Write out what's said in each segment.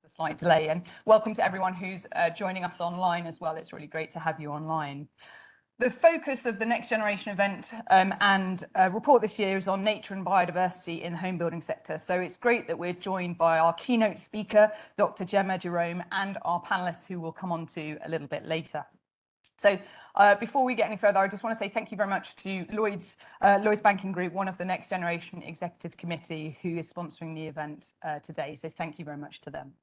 a slight delay, and welcome to everyone who's joining us online as well. It's really great to have you online. The focus of the Next Generation event and report this year is on nature and biodiversity in the home building sector. So it's great that we're joined by our keynote speaker, Dr Gemma Jerome, and our panelists who we'll come on to a little bit later. So before we get any further, I just want to say thank you very much to Lloyds Banking Group, one of the Next Generation Executive Committee, who is sponsoring the event today. So thank you very much to them.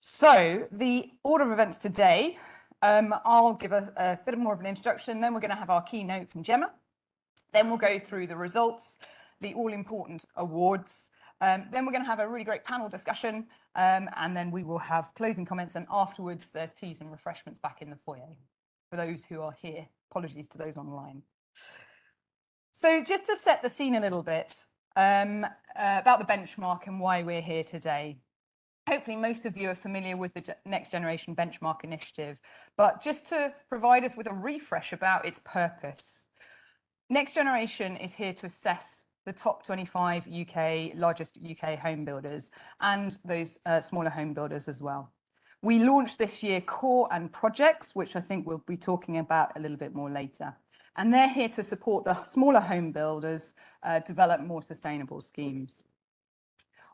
So the order of events today, I'll give a bit more of an introduction, then we're going to have our keynote from Gemma, then we'll go through the results, the all-important awards, then we're going to have a really great panel discussion, and then we will have closing comments, and afterwards there's teas and refreshments back in the foyer for those who are here. Apologies to those online. So just to set the scene a little bit about the benchmark and why we're here today. Hopefully most of you are familiar with the Next Generation Benchmark Initiative, but just to provide us with a refresh about its purpose. Next Generation is here to assess the top 25 largest UK home builders and those smaller home builders as well. We launched this year Core and Projects, which I think we'll be talking about a little bit more later. And they're here to support the smaller home builders develop more sustainable schemes.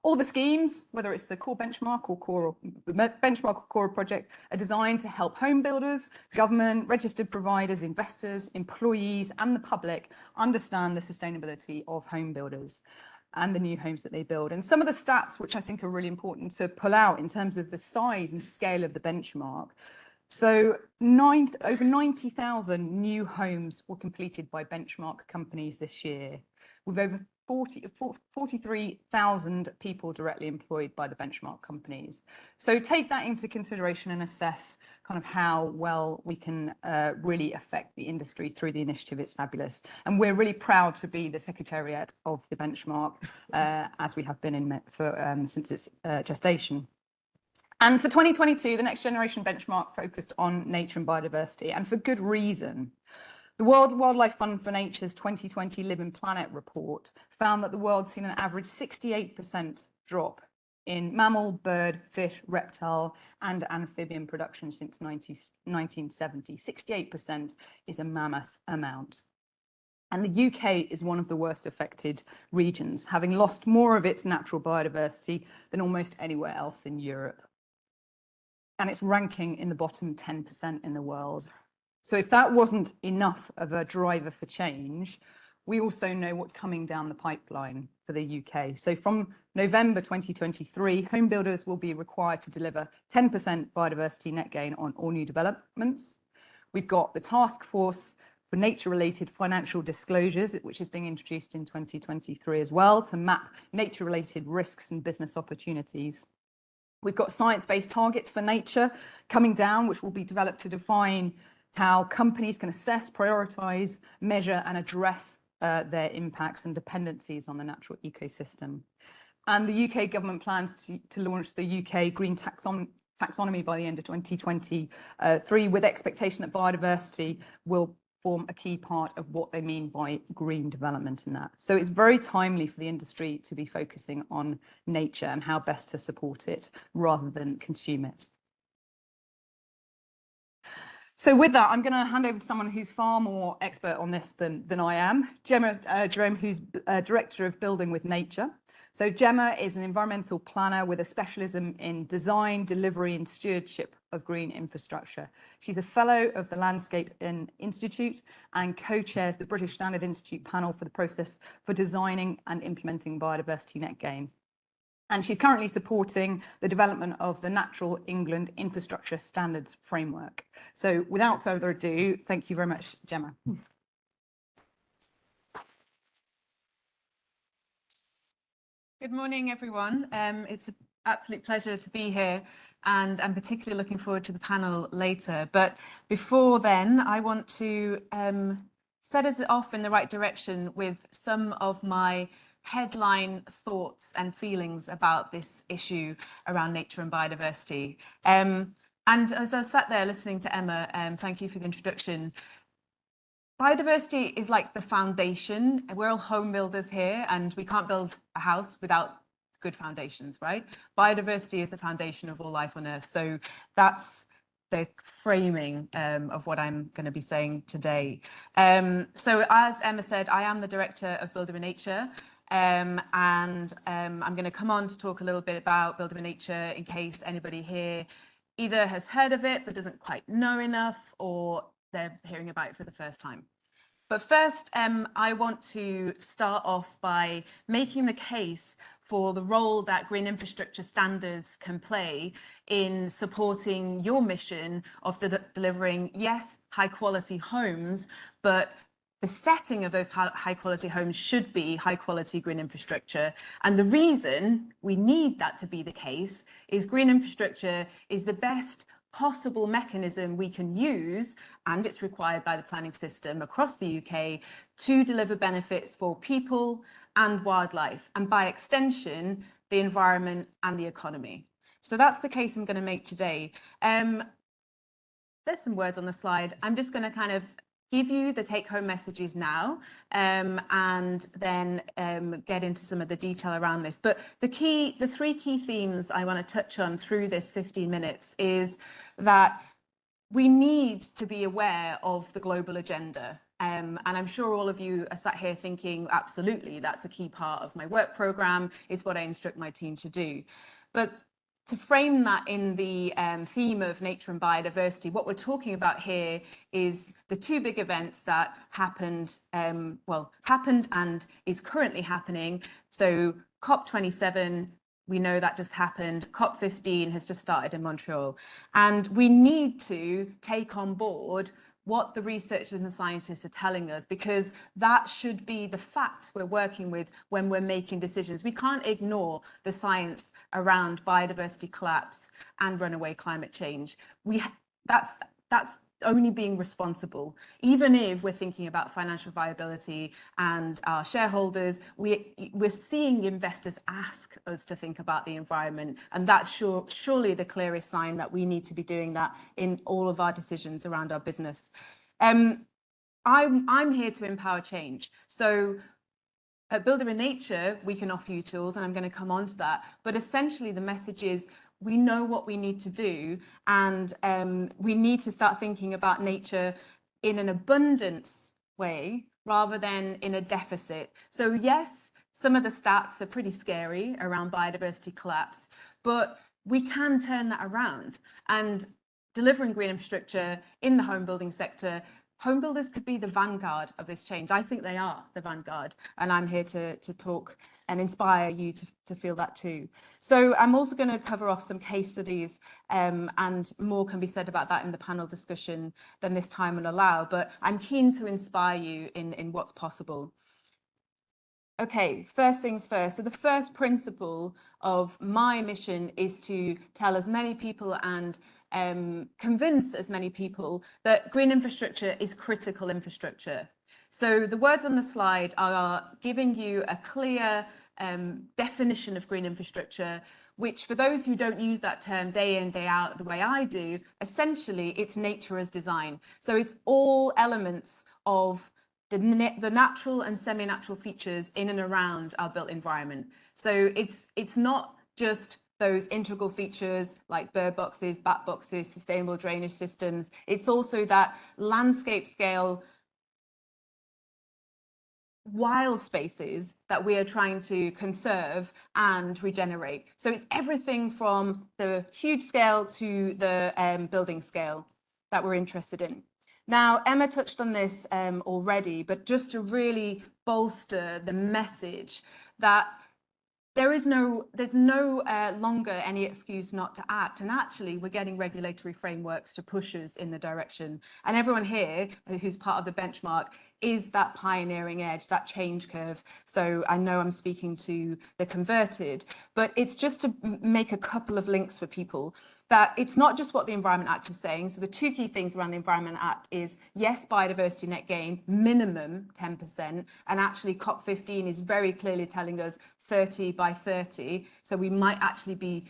All the schemes, whether it's the Core Benchmark or the Benchmark or Core Project, are designed to help home builders, government, registered providers, investors, employees, and the public understand the sustainability of home builders and the new homes that they build. And some of the stats which I think are really important to pull out in terms of the size and scale of the benchmark. So over 90,000 new homes were completed by benchmark companies this year, with over 43,000 people directly employed by the benchmark companies. So take that into consideration and assess kind of how well we can really affect the industry through the initiative. It's fabulous. And we're really proud to be the secretariat of the benchmark, as we have been since its gestation. And for 2022, the Next Generation Benchmark focused on nature and biodiversity, and for good reason. The World Wildlife Fund for Nature's 2020 Living Planet report found that the world's seen an average 68% drop in mammal, bird, fish, reptile, and amphibian production since 1970. 68% is a mammoth amount. And the UK is one of the worst affected regions, having lost more of its natural biodiversity than almost anywhere else in Europe. And it's ranking in the bottom 10% in the world. So if that wasn't enough of a driver for change, we also know what's coming down the pipeline for the UK. So from November 2023, home builders will be required to deliver 10% biodiversity net gain on all new developments. We've got the Task Force for Nature-Related Financial Disclosures, which is being introduced in 2023 as well, to map nature-related risks and business opportunities. We've got science-based targets for nature coming down, which will be developed to define how companies can assess, prioritise, measure and address their impacts and dependencies on the natural ecosystem. And the UK government plans to launch the UK Green Taxonomy by the end of 2023, with expectation that biodiversity will form a key part of what they mean by green development in that. So it's very timely for the industry to be focusing on nature and how best to support it rather than consume it. So with that, I'm going to hand over to someone who's far more expert on this than I am, Gemma Jerome, who's Director of Building with Nature. So Gemma is an environmental planner with a specialism in design, delivery and stewardship of green infrastructure. She's a fellow of the Landscape Institute and co-chairs the British Standard Institute panel for the process for designing and implementing biodiversity net gain. And she's currently supporting the development of the Natural England Infrastructure Standards Framework. So without further ado, thank you very much, Gemma. Good morning, everyone. It's an absolute pleasure to be here, and I'm particularly looking forward to the panel later. But before then, I want to set us off in the right direction with some of my headline thoughts and feelings about this issue around nature and biodiversity. And as I sat there listening to Emma, thank you for the introduction. Biodiversity is like the foundation. We're all home builders here, and we can't build a house without good foundations, right? Biodiversity is the foundation of all life on Earth. So that's the framing of what I'm going to be saying today. So as Emma said, I am the director of Builder in Nature. I'm going to come on to talk a little bit about Builder in Nature in case anybody here either has heard of it but doesn't quite know enough, or they're hearing about it for the first time. But first, I want to start off by making the case for the role that green infrastructure standards can play in supporting your mission of delivering, yes, high quality homes, but the setting of those high quality homes should be high quality green infrastructure. And the reason we need that to be the case is green infrastructure is the best possible mechanism we can use, and it's required by the planning system across the UK to deliver benefits for people and wildlife, and by extension, the environment and the economy. So that's the case I'm going to make today. There's some words on the slide. I'm just going to kind of give you the take-home messages now, and then get into some of the detail around this. But the three key themes I want to touch on through this 15 minutes is that we need to be aware of the global agenda. And I'm sure all of you are sat here thinking, absolutely, that's a key part of my work programme, is what I instruct my team to do. But to frame that in the theme of nature and biodiversity, what we're talking about here is the two big events that happened and is currently happening. So COP27, we know that just happened. COP15 has just started in Montreal. And we need to take on board what the researchers and scientists are telling us, because that should be the facts we're working with when we're making decisions. We can't ignore the science around biodiversity collapse and runaway climate change. That's only being responsible. Even if we're thinking about financial viability and our shareholders, we're seeing investors ask us to think about the environment, and that's surely the clearest sign that we need to be doing that in all of our decisions around our business. I'm here to empower change. So at Builder in Nature, we can offer you tools, and I'm going to come on to that. But essentially, the message is we know what we need to do, and we need to start thinking about nature in an abundance way rather than in a deficit. So yes, some of the stats are pretty scary around biodiversity collapse, but we can turn that around. And delivering green infrastructure in the home building sector, home builders could be the vanguard of this change. I think they are the vanguard, and I'm here to talk and inspire you to feel that too. So I'm also going to cover off some case studies, and more can be said about that in the panel discussion than this time will allow, but I'm keen to inspire you in what's possible. Okay, first things first. So the first principle of my mission is to tell as many people and convince as many people that green infrastructure is critical infrastructure. So the words on the slide are giving you a clear definition of green infrastructure, which for those who don't use that term day in, day out the way I do, essentially it's nature as design. So it's all elements of the natural and semi-natural features in and around our built environment. So it's not just those integral features like bird boxes, bat boxes, sustainable drainage systems. It's also that landscape scale wild spaces that we are trying to conserve and regenerate. So it's everything from the huge scale to the building scale that we're interested in. Now, Emma touched on this already, but just to really bolster the message that there's no longer any excuse not to act. And actually, we're getting regulatory frameworks to push us in the direction. And everyone here who's part of the benchmark is that pioneering edge, that change curve. So I know I'm speaking to the converted, but it's just to make a couple of links for people that it's not just what the Environment Act is saying. So the two key things around the Environment Act is, yes, biodiversity net gain, minimum 10%. And actually COP15 is very clearly telling us 30 by 30. So we might actually be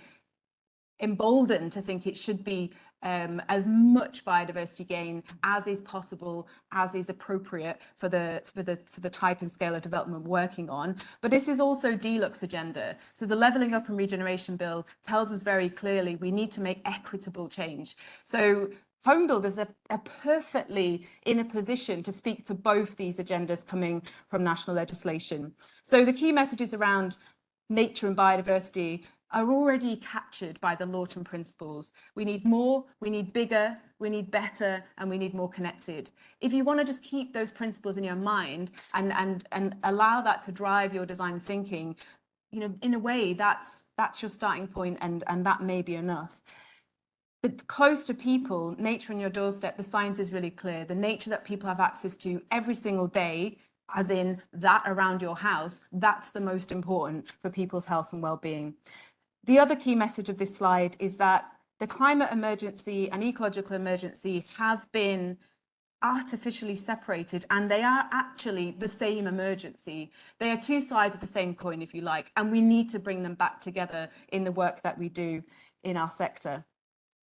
emboldened to think it should be as much biodiversity gain as is possible, as is appropriate for the type and scale of development we're working on. But this is also DLUX agenda. So the Levelling Up and Regeneration Bill tells us very clearly we need to make equitable change. So homebuilders are perfectly in a position to speak to both these agendas coming from national legislation. So the key messages around nature and biodiversity are already captured by the Lawton principles. We need more, we need bigger, we need better, and we need more connected. If you want to just keep those principles in your mind and allow that to drive your design thinking, you know, in a way, that's your starting point, and that may be enough. But close to people, nature on your doorstep, the science is really clear. The nature that people have access to every single day, as in that around your house, that's the most important for people's health and well-being. The other key message of this slide is that the climate emergency and ecological emergency have been artificially separated, and they are actually the same emergency. They are two sides of the same coin, if you like, and we need to bring them back together in the work that we do in our sector.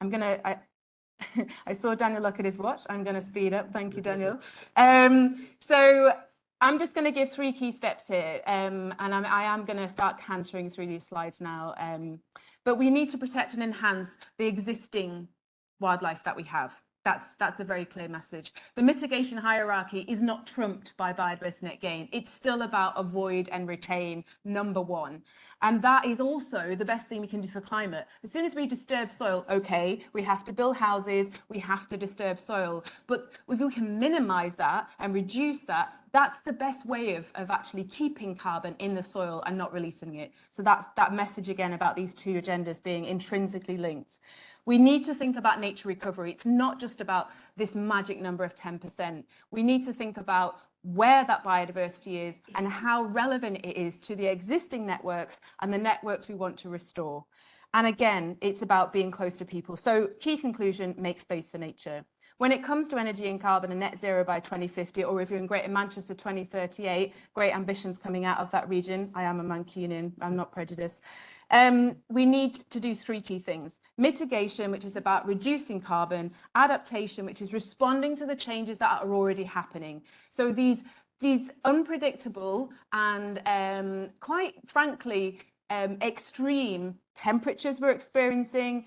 I saw Daniel look at his watch. I'm going to speed up. Thank you, Daniel. So I'm just going to give 3 key steps here, and I am going to start cantering through these slides now. But we need to protect and enhance the existing wildlife that we have. That's a very clear message. The mitigation hierarchy is not trumped by biodiversity net gain. It's still about avoid and retain, number 1. And that is also the best thing we can do for climate. As soon as we disturb soil, okay, we have to build houses, we have to disturb soil. But if we can minimize that and reduce that, that's the best way of actually keeping carbon in the soil and not releasing it. So that's that message again about these two agendas being intrinsically linked. We need to think about nature recovery. It's not just about this magic number of 10%. We need to think about where that biodiversity is and how relevant it is to the existing networks and the networks we want to restore. And again, it's about being close to people. So key conclusion, make space for nature. When it comes to energy and carbon and net zero by 2050, or if you're in Greater Manchester 2038, great ambitions coming out of that region. I am a Mancunian, I'm not prejudiced. We need to do 3 key things. Mitigation, which is about reducing carbon. Adaptation, which is responding to the changes that are already happening. So these unpredictable and quite frankly, extreme temperatures we're experiencing,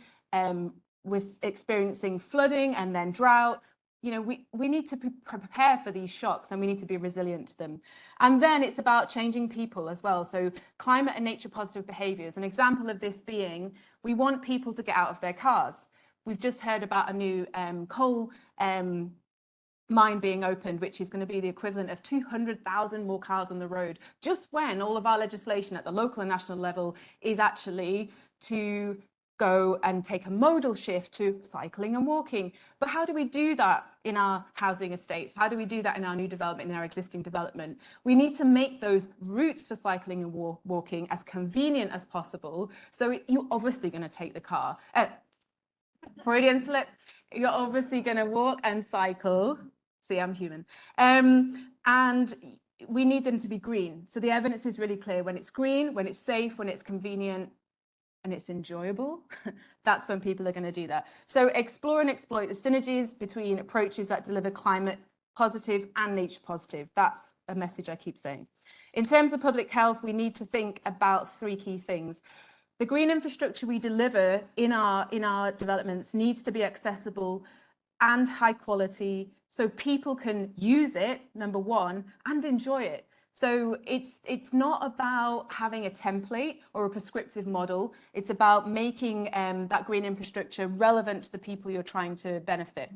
with experiencing flooding and then drought, you know, we need to prepare for these shocks, and we need to be resilient to them. And then it's about changing people as well. So climate and nature positive behaviours. An example of this being, we want people to get out of their cars. We've just heard about a new coal mine being opened, which is going to be the equivalent of 200,000 more cars on the road, just when all of our legislation at the local and national level is actually to go and take a modal shift to cycling and walking. But how do we do that in our housing estates? How do we do that in our new development, in our existing development? We need to make those routes for cycling and walking as convenient as possible. So you're obviously going to take the car. Freudian slip. You're obviously going to walk and cycle. See, I'm human. And we need them to be green. So the evidence is really clear. When it's green, when it's safe, when it's convenient, and it's enjoyable, that's when people are going to do that. So explore and exploit the synergies between approaches that deliver climate positive and nature positive. That's a message I keep saying. In terms of public health, we need to think about 3 key things. The green infrastructure we deliver in our developments needs to be accessible and high quality, so people can use it, number 1, and enjoy it. So it's not about having a template or a prescriptive model. It's about making that green infrastructure relevant to the people you're trying to benefit.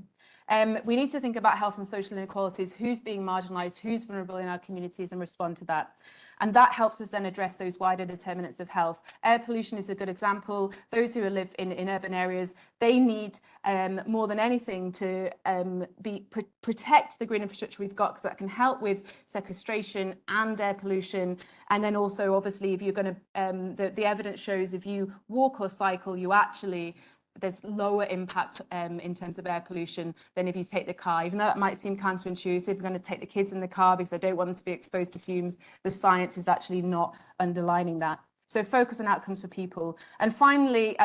We need to think about health and social inequalities, who's being marginalised, who's vulnerable in our communities, and respond to that. And that helps us then address those wider determinants of health. Air pollution is a good example. Those who live in urban areas, they need more than anything to protect the green infrastructure we've got, because that can help with sequestration and air pollution. And then also, obviously, if you're going to, the evidence shows if you walk or cycle, you actually, there's lower impact in terms of air pollution than if you take the car. Even though that might seem counterintuitive, I'm going to take the kids in the car because I don't want them to be exposed to fumes. The science is actually not underlining that. So focus on outcomes for people. And finally,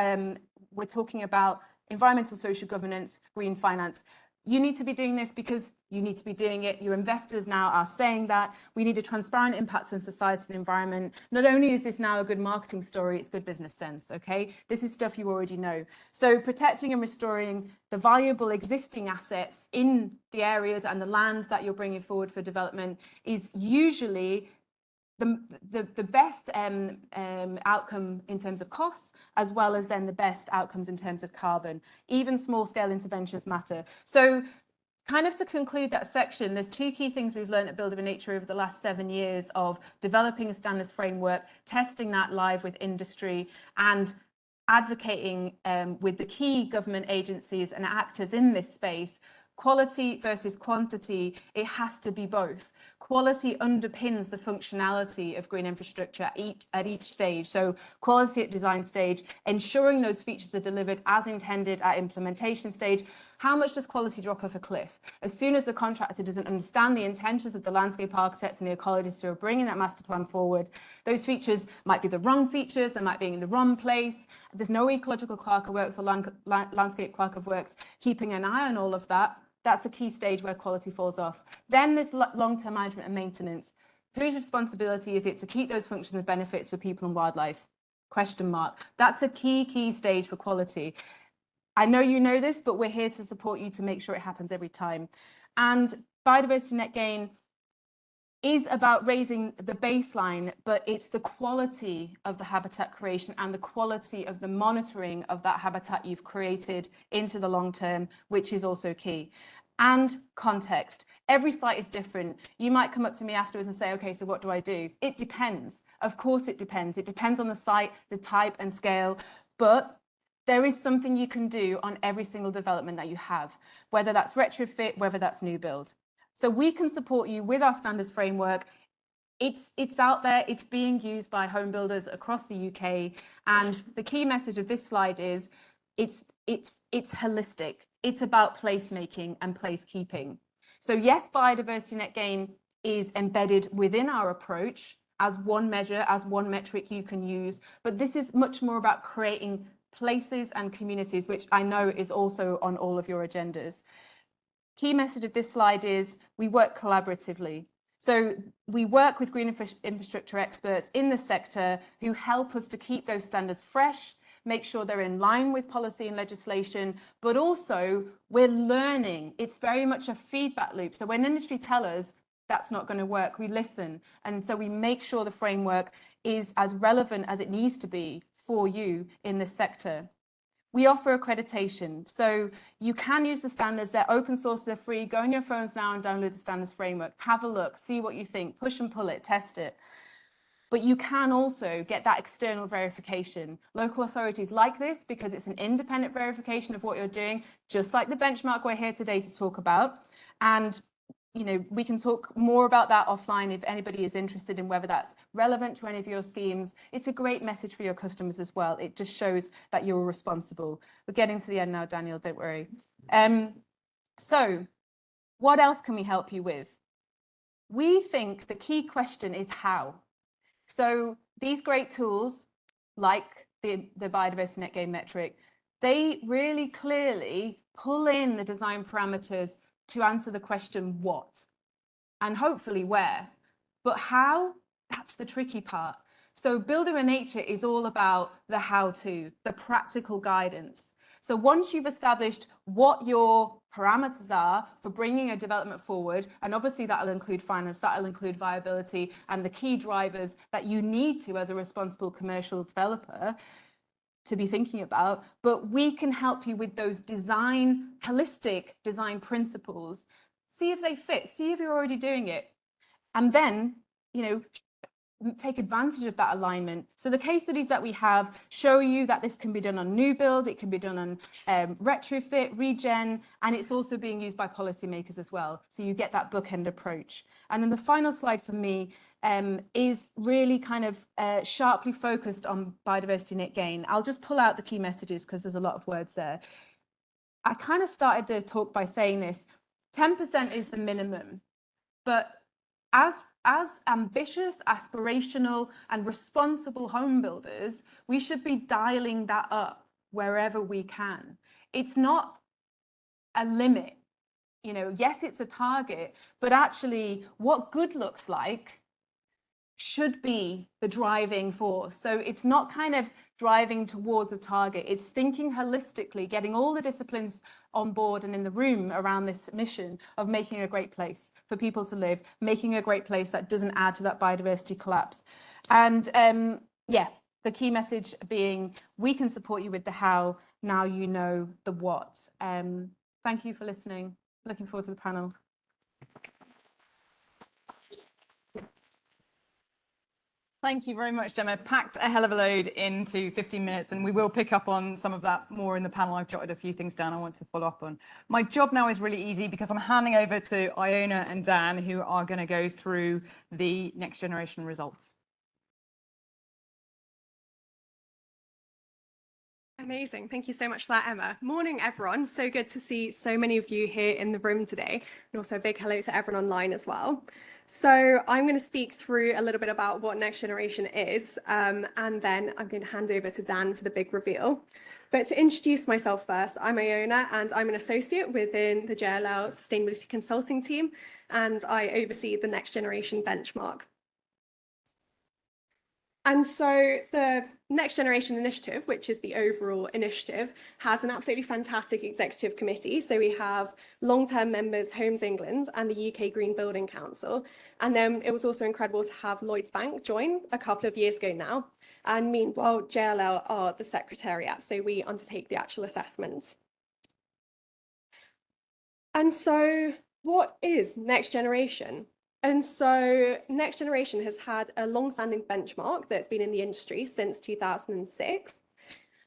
we're talking about environmental social governance, green finance. You need to be doing this because you need to be doing it. Your investors now are saying that. We need a transparent impact on society and environment. Not only is this now a good marketing story, it's good business sense, okay? This is stuff you already know. So protecting and restoring the valuable existing assets in the areas and the land that you're bringing forward for development is usually the best outcome in terms of costs, as well as then the best outcomes in terms of carbon. Even small scale interventions matter. So kind of to conclude that section, there's two key things we've learned at Build of a Nature over the last 7 years of developing a standards framework, testing that live with industry, and advocating with the key government agencies and actors in this space. Quality versus quantity, it has to be both. Quality underpins the functionality of green infrastructure at each stage. So quality at design stage, ensuring those features are delivered as intended at implementation stage. How much does quality drop off a cliff? As soon as the contractor doesn't understand the intentions of the landscape architects and the ecologists who are bringing that master plan forward, those features might be the wrong features, they might be in the wrong place. There's no ecological clerk of works or landscape clerk of works keeping an eye on all of that. That's a key stage where quality falls off. Then there's long-term management and maintenance. Whose responsibility is it to keep those functions and benefits for people and wildlife? Question mark. That's a key stage for quality. I know you know this, but we're here to support you to make sure it happens every time. And biodiversity net gain is about raising the baseline, but it's the quality of the habitat creation and the quality of the monitoring of that habitat you've created into the long term, which is also key. And context. Every site is different. You might come up to me afterwards and say, okay, so what do I do? It depends. Of course it depends. It depends on the site, the type and scale, but there is something you can do on every single development that you have, whether that's retrofit, whether that's new build. So we can support you with our standards framework. It's out there, it's being used by home builders across the UK. And the key message of this slide is it's holistic. It's about placemaking and placekeeping. So yes, biodiversity net gain is embedded within our approach as one measure, as one metric you can use, but this is much more about creating places and communities, which I know is also on all of your agendas. Key message of this slide is we work collaboratively. So we work with green infrastructure experts in the sector who help us to keep those standards fresh, make sure they're in line with policy and legislation, but also we're learning. It's very much a feedback loop. So when industry tell us that's not going to work, we listen. And so we make sure the framework is as relevant as it needs to be for you in this sector. We offer accreditation, so you can use the standards. They're open source, they're free. Go on your phones now and download the standards framework. Have a look, see what you think, push and pull it, test it. But you can also get that external verification. Local authorities like this because it's an independent verification of what you're doing, just like the benchmark we're here today to talk about. And you know, we can talk more about that offline if anybody is interested in whether that's relevant to any of your schemes. It's a great message for your customers as well. It just shows that you're responsible. We're getting to the end now, Daniel, don't worry. So what else can we help you with? We think the key question is how. So these great tools, like the biodiversity net gain metric, they really clearly pull in the design parameters to answer the question what, and hopefully where. But how, that's the tricky part. So Build of a Nature is all about the how-to, the practical guidance. So once you've established what your parameters are for bringing a development forward, and obviously that'll include finance, that'll include viability, and the key drivers that you need to as a responsible commercial developer to be thinking about, but we can help you with those holistic design principles. See if they fit, see if you're already doing it. And then, you know, take advantage of that alignment. So the case studies that we have show you that this can be done on new build, it can be done on retrofit, regen, and it's also being used by policymakers as well. So you get that bookend approach. And then the final slide for me is really kind of sharply focused on biodiversity net gain. I'll just pull out the key messages because there's a lot of words there. I kind of started the talk by saying this, 10% is the minimum, but as ambitious, aspirational, and responsible home builders, we should be dialing that up wherever we can. It's not a limit. You know, yes, it's a target, but actually what good looks like should be the driving force. So it's not kind of driving towards a target, it's thinking holistically, getting all the disciplines on board and in the room around this mission of making a great place for people to live, making a great place that doesn't add to that biodiversity collapse. And yeah, the key message being, we can support you with the how, now you know the what. Thank you for listening. Looking forward to the panel. Thank you very much, Gemma. Packed a hell of a load into 15 minutes, and we will pick up on some of that more in the panel. I've jotted a few things down I want to follow up on. My job now is really easy because I'm handing over to Iona and Dan, who are going to go through the next generation results. Amazing. Thank you so much for that, Emma. Morning, everyone. So good to see so many of you here in the room today, and also a big hello to everyone online as well. So I'm going to speak through a little bit about what Next Generation is, and then I'm going to hand over to Dan for the big reveal. But to introduce myself first, I'm Iona, and I'm an associate within the JLL Sustainability Consulting team, and I oversee the Next Generation benchmark. And so the Next Generation Initiative, which is the overall initiative, has an absolutely fantastic executive committee. So we have long-term members, Homes England and the UK Green Building Council. And then it was also incredible to have Lloyds Bank join a couple of years ago now. And meanwhile, JLL are the secretariat, so we undertake the actual assessments. And so what is Next Generation? And so Next Generation has had a long-standing benchmark that's been in the industry since 2006.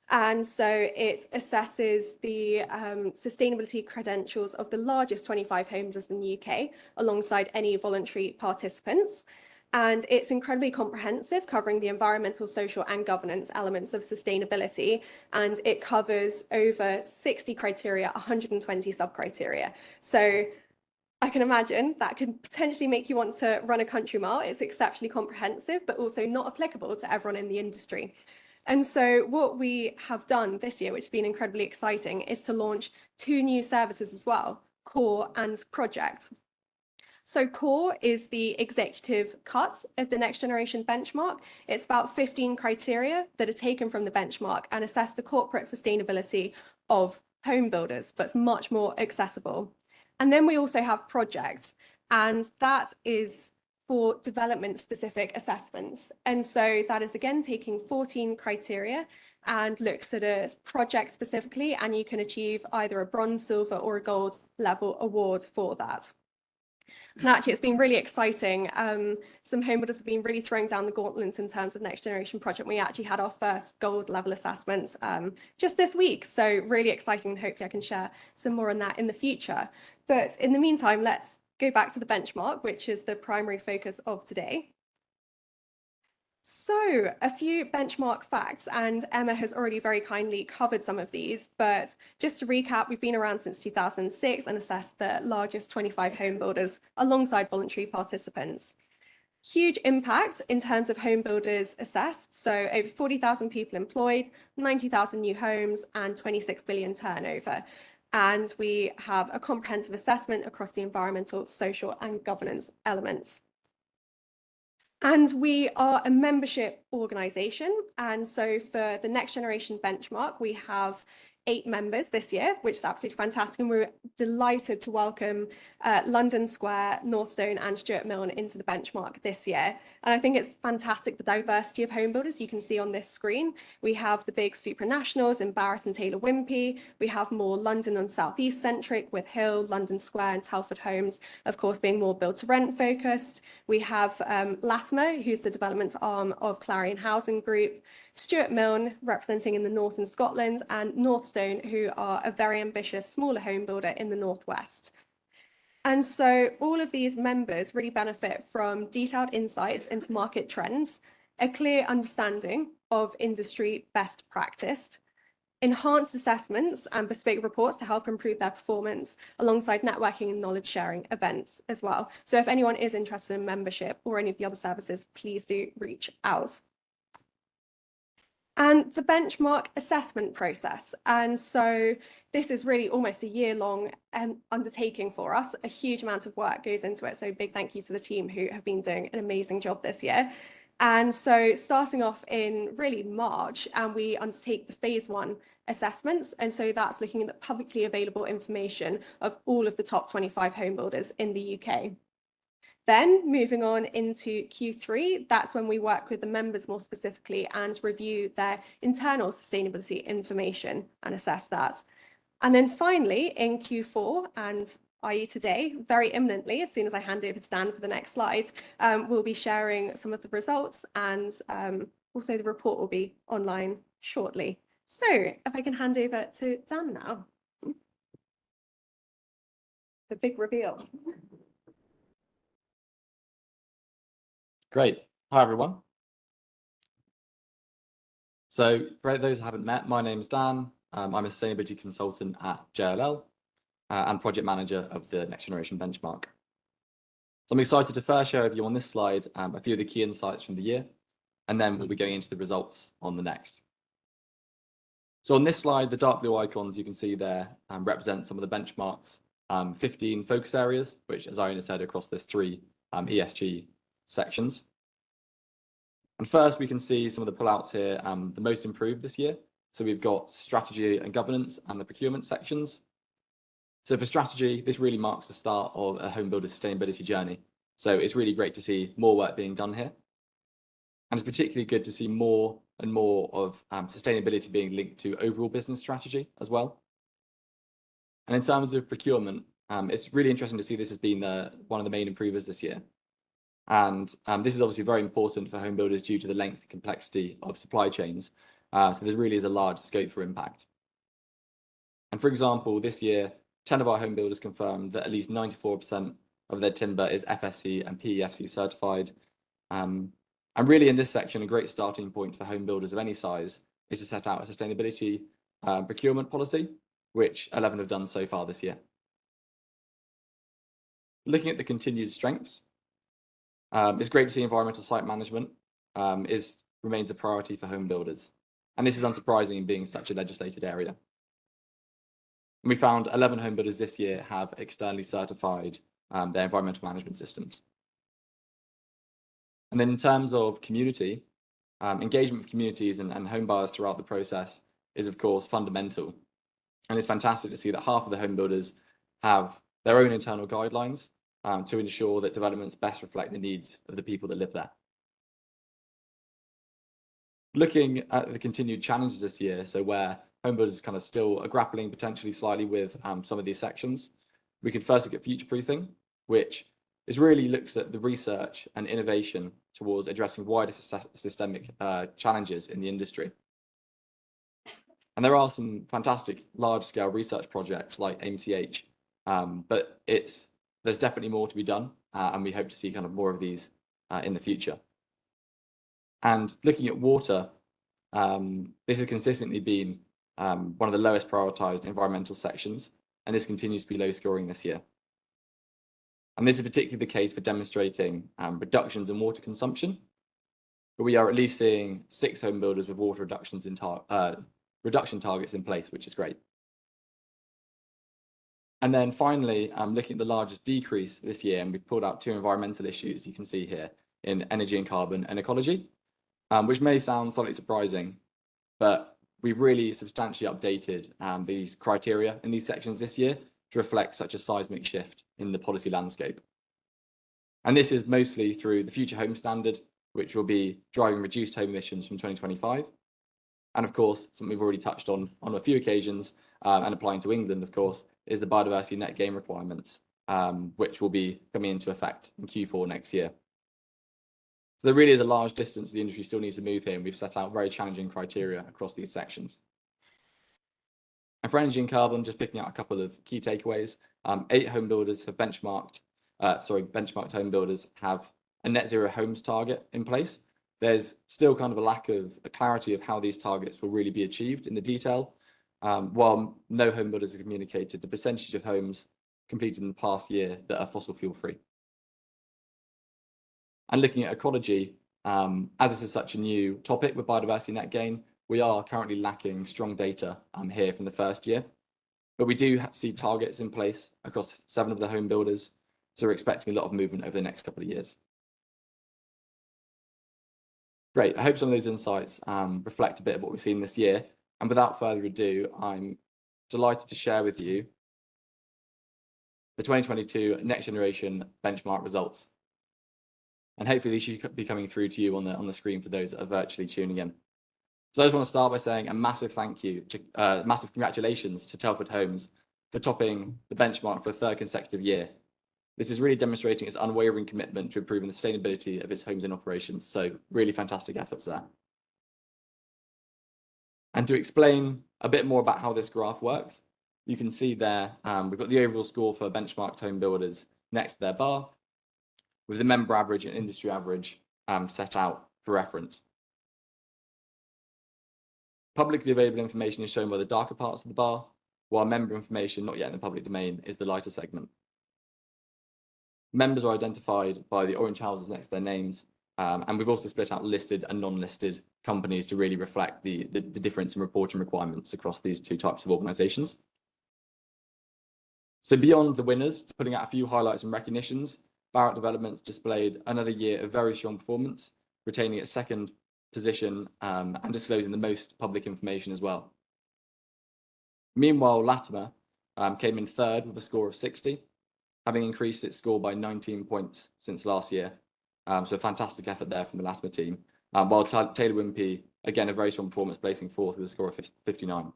And so it assesses the sustainability credentials of the largest 25 homebuilders in the UK, alongside any voluntary participants. And it's incredibly comprehensive, covering the environmental, social, and governance elements of sustainability. And it covers over 60 criteria, 120 sub-criteria. So I can imagine that could potentially make you want to run a country mile. It's exceptionally comprehensive, but also not applicable to everyone in the industry. And so what we have done this year, which has been incredibly exciting, is to launch 2 new services as well, Core and Project. So Core is the executive cut of the Next Generation benchmark. It's about 15 criteria that are taken from the benchmark and assess the corporate sustainability of home builders, but it's much more accessible. And then we also have Project, and that is for development-specific assessments. And so that is, again, taking 14 criteria and looks at a project specifically, and you can achieve either a bronze, silver, or a gold level award for that. And actually, it's been really exciting. Some home builders have been really throwing down the gauntlet in terms of Next Generation Project. We actually had our first gold level assessments just this week. So really exciting, and hopefully I can share some more on that in the future. But in the meantime, let's go back to the benchmark, which is the primary focus of today. So a few benchmark facts, and Emma has already very kindly covered some of these, but just to recap, we've been around since 2006 and assessed the largest 25 home builders alongside voluntary participants. Huge impact in terms of home builders assessed, so over 40,000 people employed, 90,000 new homes, and 26 billion turnover. And we have a comprehensive assessment across the environmental, social, and governance elements. And we are a membership organisation. And so for the Next Generation benchmark, we have 8 members this year, which is absolutely fantastic. And we're delighted to welcome London Square, Northstone, and Stuart Milne into the benchmark this year. And I think it's fantastic, the diversity of home builders you can see on this screen. We have the big supranationals in Barratt and Taylor Wimpey. We have more London and South East centric with Hill, London Square, and Telford Homes, of course, being more build to rent focused. We have Latimer, who's the development arm of Clarion Housing Group, Stuart Milne, representing in the north and Scotland, and Northstone, who are a very ambitious smaller home builder in the northwest. And so all of these members really benefit from detailed insights into market trends, a clear understanding of industry best practice, enhanced assessments and bespoke reports to help improve their performance, alongside networking and knowledge sharing events as well. So if anyone is interested in membership or any of the other services, please do reach out. and the benchmark assessment process. And so this is really almost a year-long undertaking for us. A huge amount of work goes into it. So big thank you to the team who have been doing an amazing job this year. And so starting off in really March, and we undertake the phase 1 assessments. And so that's looking at the publicly available information of all of the top 25 home builders in the UK. Then moving on into Q3, that's when we work with the members more specifically and review their internal sustainability information and assess that. And then finally in Q4, and i.e. today, very imminently, as soon as I hand over to Dan for the next slide, we'll be sharing some of the results, and also the report will be online shortly. So if I can hand over to Dan now. The big reveal. Great. Hi, everyone. So for those who haven't met, my name is Dan. I'm a sustainability consultant at JLL and project manager of the Next Generation benchmark. So I'm excited to first share with you on this slide a few of the key insights from the year, and then we'll be going into the results on the next. So on this slide, the dark blue icons you can see there represent some of the benchmarks, 15 focus areas, which, as Irina said, across this 3 ESG sections. And first, we can see some of the pullouts here, the most improved this year. So we've got strategy and governance and the procurement sections. So for strategy, this really marks the start of a home builder sustainability journey. So it's really great to see more work being done here. And it's particularly good to see more and more of sustainability being linked to overall business strategy as well. And in terms of procurement, it's really interesting to see this has been one of the main improvers this year. And this is obviously very important for home builders due to the length and complexity of supply chains. So there really is a large scope for impact. And for example, this year, 10 of our home builders confirmed that at least 94% of their timber is FSC and PEFC certified. And really in this section, a great starting point for home builders of any size is to set out a sustainability procurement policy, which 11 have done so far this year. Looking at the continued strengths, it's great to see environmental site management remains a priority for home builders. And this is unsurprising in being such a legislated area. And we found 11 home builders this year have externally certified their environmental management systems. And then in terms of community, engagement with communities and home buyers throughout the process is, of course, fundamental. And it's fantastic to see that half of the home builders have their own internal guidelines to ensure that developments best reflect the needs of the people that live there. Looking at the continued challenges this year, so where home builders kind of still are grappling potentially slightly with some of these sections, we can first look at future-proofing, which really looks at the research and innovation towards addressing wider systemic challenges in the industry. And there are some fantastic large-scale research projects like AIM-CH, but there's definitely more to be done, and we hope to see kind of more of these in the future. And looking at water, this has consistently been one of the lowest prioritized environmental sections, and this continues to be low scoring this year. And this is particularly the case for demonstrating reductions in water consumption, but we are at least seeing 6 home builders with water reduction targets in place, which is great. And then finally, looking at the largest decrease this year, and we've pulled out 2 environmental issues you can see here in energy and carbon and ecology, which may sound slightly surprising, but we've really substantially updated these criteria in these sections this year to reflect such a seismic shift in the policy landscape. And this is mostly through the Future Home Standard, which will be driving reduced home emissions from 2025. And of course, something we've already touched on a few occasions and applying to England, of course, is the biodiversity net gain requirements, which will be coming into effect in Q4 next year. So there really is a large distance the industry still needs to move here, and we've set out very challenging criteria across these sections. And for energy and carbon, just picking out a couple of key takeaways, 8 home builders have benchmarked home builders have a net zero homes target in place. There's still kind of a lack of clarity of how these targets will really be achieved in the detail, while no home builders have communicated the percentage of homes completed in the past year that are fossil fuel free. And looking at ecology, as this is such a new topic with biodiversity net gain, we are currently lacking strong data here from the first year, but we do see targets in place across 7 of the home builders, so we're expecting a lot of movement over the next couple of years. Great, I hope some of those insights reflect a bit of what we've seen this year, and without further ado, I'm delighted to share with you the 2022 Next Generation benchmark results. And hopefully these should be coming through to you on the screen for those that are virtually tuning in. So I just want to start by saying a massive thank you, massive congratulations to Telford Homes for topping the benchmark for a 3rd consecutive year. This is really demonstrating its unwavering commitment to improving the sustainability of its homes and operations. So really fantastic efforts there. And to explain a bit more about how this graph works, you can see there, we've got the overall score for benchmarked home builders next to their bar, with the member average and industry average set out for reference. Publicly available information is shown by the darker parts of the bar, while member information not yet in the public domain is the lighter segment. Members are identified by the orange houses next to their names, and we've also split out listed and non-listed companies to really reflect the difference in reporting requirements across these 2 types of organisations. So beyond the winners, putting out a few highlights and recognitions, Barratt Developments displayed another year of very strong performance, retaining its 2nd position and disclosing the most public information as well. Meanwhile, Latimer came in 3rd with a score of 60, having increased its score by 19 points since last year. So a fantastic effort there from the Latimer team. While Taylor Wimpey, again, a very strong performance, placing 4th with a score of 59.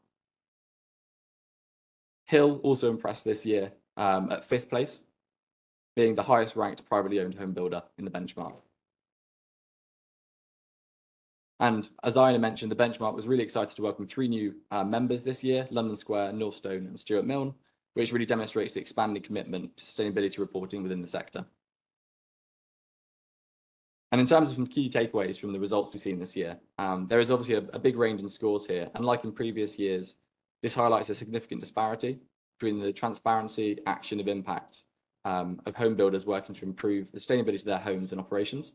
Hill also impressed this year at 5th place, being the highest ranked privately owned home builder in the benchmark. And as Iana mentioned, the benchmark was really excited to welcome 3 new members this year: London Square, Northstone and Stuart Milne, which really demonstrates the expanding commitment to sustainability reporting within the sector. And in terms of some key takeaways from the results we've seen this year, there is obviously a big range in scores here, and like in previous years, this highlights a significant disparity between the transparency, action of impact of home builders working to improve the sustainability of their homes and operations.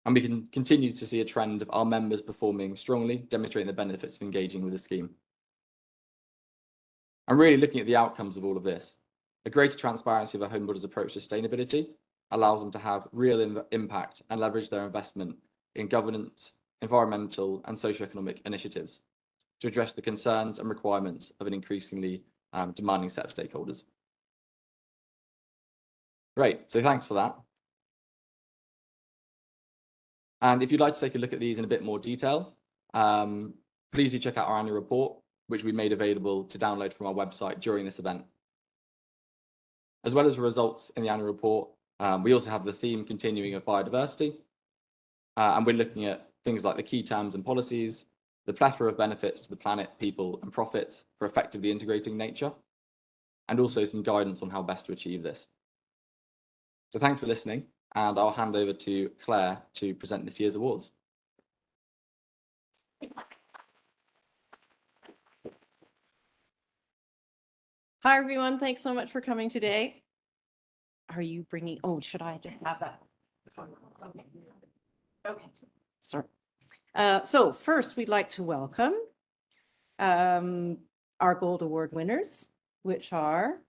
And we can continue to see a trend of our members performing strongly, demonstrating the benefits of engaging with the scheme. And really looking at the outcomes of all of this, a greater transparency of a home builder's approach to sustainability allows them to have real impact and leverage their investment in governance, environmental and socioeconomic initiatives to address the concerns and requirements of an increasingly demanding set of stakeholders. Great, so thanks for that. And if you'd like to take a look at these in a bit more detail, please do check out our annual report, which we made available to download from our website during this event. As well as the results in the annual report, we also have the theme continuing of biodiversity, and we're looking at things like the key terms and policies, the plethora of benefits to the planet, people and profits for effectively integrating nature, and also some guidance on how best to achieve this. So thanks for listening, and I'll hand over to Claire to present this year's awards. Hi, everyone. Thanks so much for coming today. Are you bringing, oh, should I just have that? Okay. Okay. Sorry. So first, we'd like to welcome our Gold Award winners, which are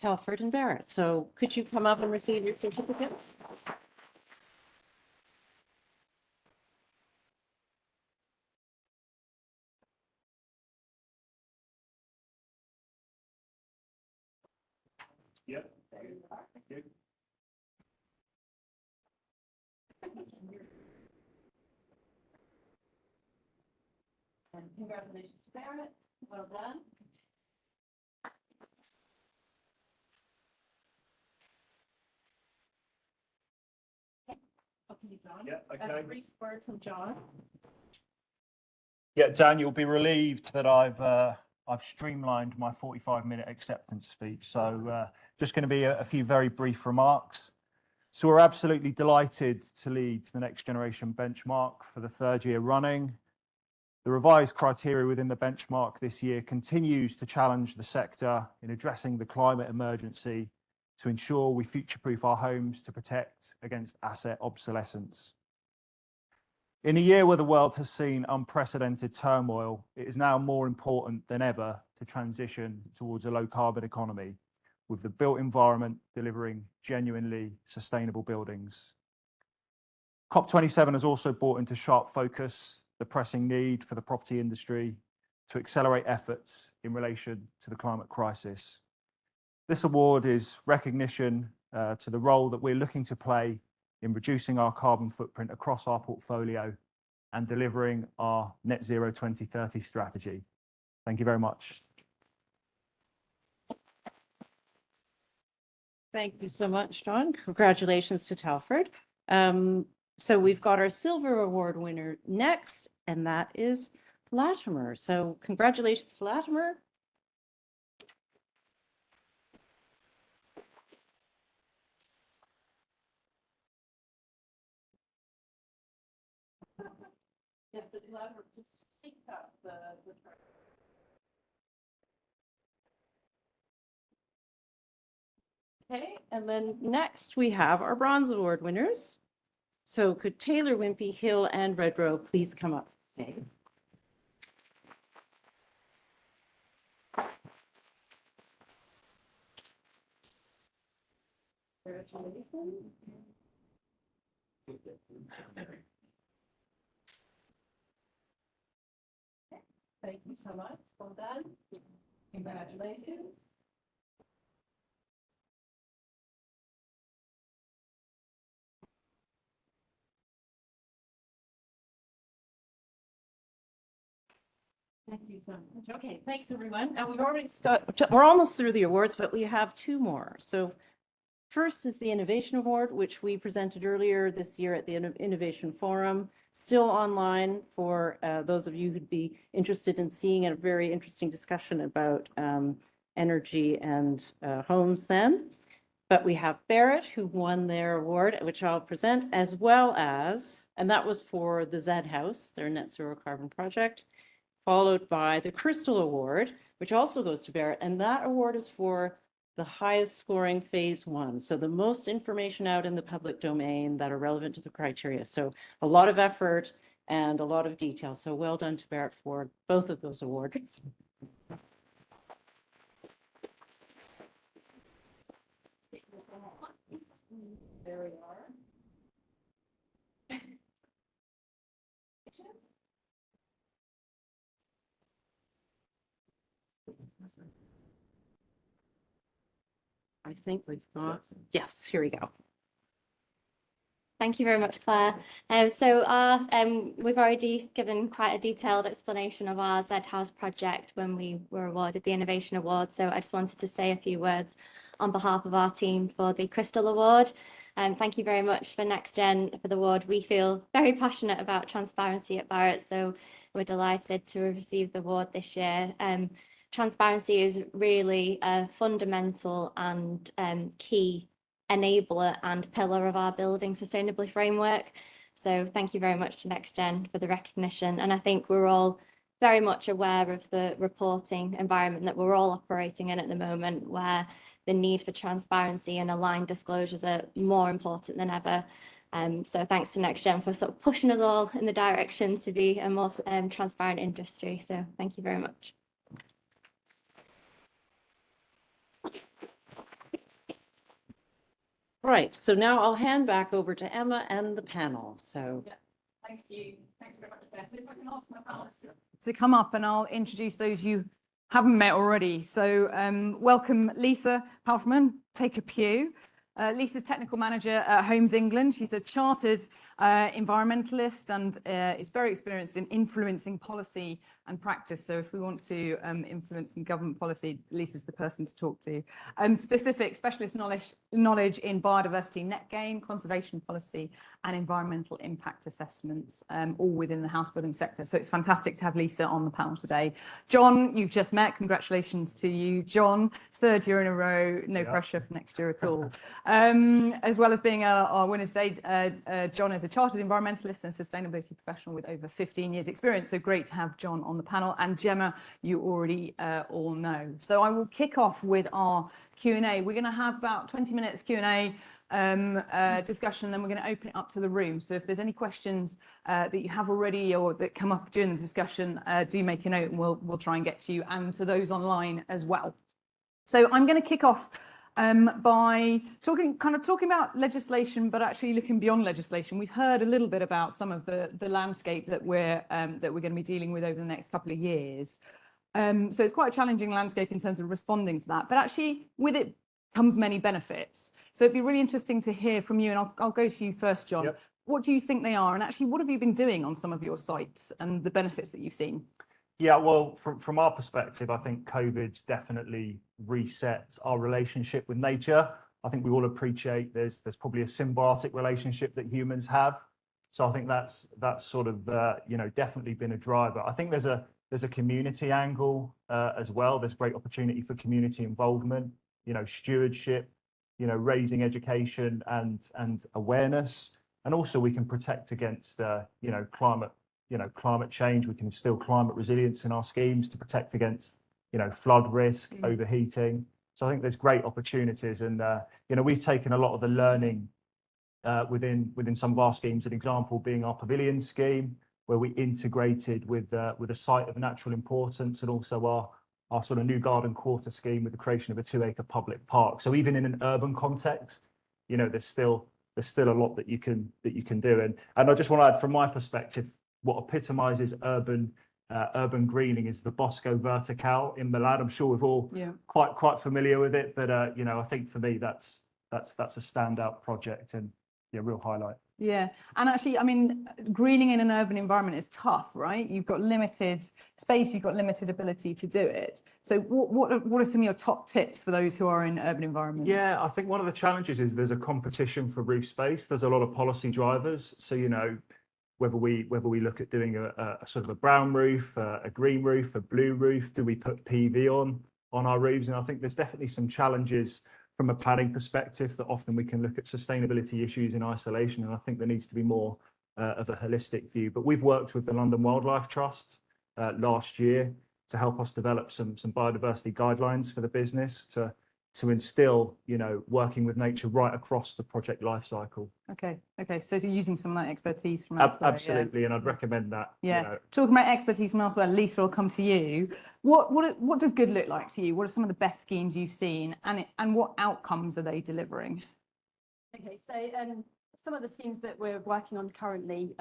Telford and Barratt. So could you come up and receive your certificates? Yep. Thank you. And congratulations to Barratt. Well done. Okay, John. Yeah, A okay. brief word from John. Yeah, Dan, you'll be relieved that I've streamlined my 45-minute acceptance speech. So just going to be a few very brief remarks. So we're absolutely delighted to lead the Next Generation benchmark for the 3rd year running. The revised criteria within the benchmark this year continues to challenge the sector in addressing the climate emergency to ensure we future-proof our homes to protect against asset obsolescence. In a year where the world has seen unprecedented turmoil, it is now more important than ever to transition towards a low carbon economy, with the built environment delivering genuinely sustainable buildings. COP27 has also brought into sharp focus the pressing need for the property industry to accelerate efforts in relation to the climate crisis. This award is recognition to the role that we're looking to play in reducing our carbon footprint across our portfolio and delivering our net zero 2030 strategy. Thank you very much. Thank you so much, John. Congratulations to Telford. So we've got our silver award winner next, and that is Latimer. So congratulations to Latimer. Yes, Latimer, just take up the Okay, and then next we have our bronze award winners. So could Taylor, Wimpy, Hill, and Redrow please come up to stage? Congratulations. Thank you so much. Well done. Congratulations. Thank you so much. Okay, thanks everyone. And we've already we're almost through the awards, but we have two more. So first is the Innovation Award, which we presented earlier this year at the Innovation Forum, still online for those of you who'd be interested in seeing a very interesting discussion about energy and homes then. But we have Barrett, who won their award, which I'll present, as well as, and that was for the Z House, their net zero carbon project, followed by the Crystal Award, which also goes to Barrett. And that award is for the highest scoring phase 1. So the most information out in the public domain that are relevant to the criteria. So a lot of effort and a lot of detail. So well done to Barrett for both of those awards. There we are. I think we've got, yes, here we go. Thank you very much, Claire. We've already given quite a detailed explanation of our Z House project when we were awarded the Innovation Award. So I just wanted to say a few words on behalf of our team for the Crystal Award. Thank you very much for NextGen for the award. We feel very passionate about transparency at Barrett, so we're delighted to have received the award this year. Transparency is really a fundamental and key enabler and pillar of our building sustainably framework. So thank you very much to NextGen for the recognition. And I think we're all very much aware of the reporting environment that we're all operating in at the moment, where the need for transparency and aligned disclosures are more important than ever. So thanks to NextGen for sort of pushing us all in the direction to be a more transparent industry. So thank you very much. Right, so now I'll hand back over to Emma and the panel. So yeah, thank you. Thanks very much, Beth. So if I can ask my panelists to come up and I'll introduce those you haven't met already. So welcome Lisa Palfman, take a pew. Lisa's technical manager at Homes England. She's a chartered environmentalist and is very experienced in influencing policy and practice. So if we want to influence in government policy, Lisa's the person to talk to. Specific specialist knowledge in biodiversity net gain, conservation policy and environmental impact assessments, all within the house building sector. So it's fantastic to have Lisa on the panel today. John, you've just met. Congratulations to you, John. Third year in a row, no pressure for next year at all. As well as being our winner today, John is a chartered environmentalist and sustainability professional with over 15 years experience. So great to have John on the panel, and Gemma, you already all know. So I will kick off with our Q&A. We're going to have about 20 minutes Q&A. discussion, then we're going to open it up to the room. So if there's any questions that you have already or that come up during the discussion, do make a note and we'll try and get to you and to those online as well. So I'm going to kick off by talking about legislation, but actually looking beyond legislation. We've heard a little bit about some of the landscape that we're going to be dealing with over the next couple of years. So it's quite a challenging landscape in terms of responding to that, but actually with it comes many benefits. So it'd be really interesting to hear from you, and I'll go to you first, John. Yep. What do you think they are, and actually what have you been doing on some of your sites and the benefits that you've seen? Yeah, well, from our perspective, I think COVID's definitely reset our relationship with nature. I think we all appreciate there's probably a symbiotic relationship that humans have. So I think that's sort of definitely been a driver. I think there's a community angle as well. There's great opportunity for community involvement, stewardship, raising education and awareness, and also we can protect against climate change. We can instill climate resilience in our schemes to protect against flood risk, overheating. So I think there's great opportunities, and we've taken a lot of the learning within some of our schemes. An example being our pavilion scheme, where we integrated with a site of natural importance, and also our sort of new garden quarter scheme with the creation of a 2-acre public park. So even in an urban context, there's still a lot that you can do. And I just want to add, from my perspective, what epitomizes urban greening is the Bosco Verticale in Milan. I'm sure we've all quite familiar with it, but I think for me that's a standout project and real highlight. Yeah, and actually, I mean, greening in an urban environment is tough, right? You've got limited space, you've got limited ability to do it. So what are some of your top tips for those who are in urban environments? Yeah, I think one of the challenges is there's a competition for roof space. There's a lot of policy drivers. So, whether we look at doing a sort of a brown roof, a green roof, a blue roof, do we put PV on our roofs? And I think there's definitely some challenges from a planning perspective that often we can look at sustainability issues in isolation, and I think there needs to be more of a holistic view. But we've worked with the London Wildlife Trust last year to help us develop some biodiversity guidelines for the business to instill, working with nature right across the project life cycle. Okay. So you're using some of that expertise from elsewhere. Absolutely, and I'd recommend that. Yeah. Talking about expertise from elsewhere, Lisa, I'll come to you. What does good look like to you? What are some of the best schemes you've seen, and what outcomes are they delivering? Okay, so some of the schemes that we're working on currently,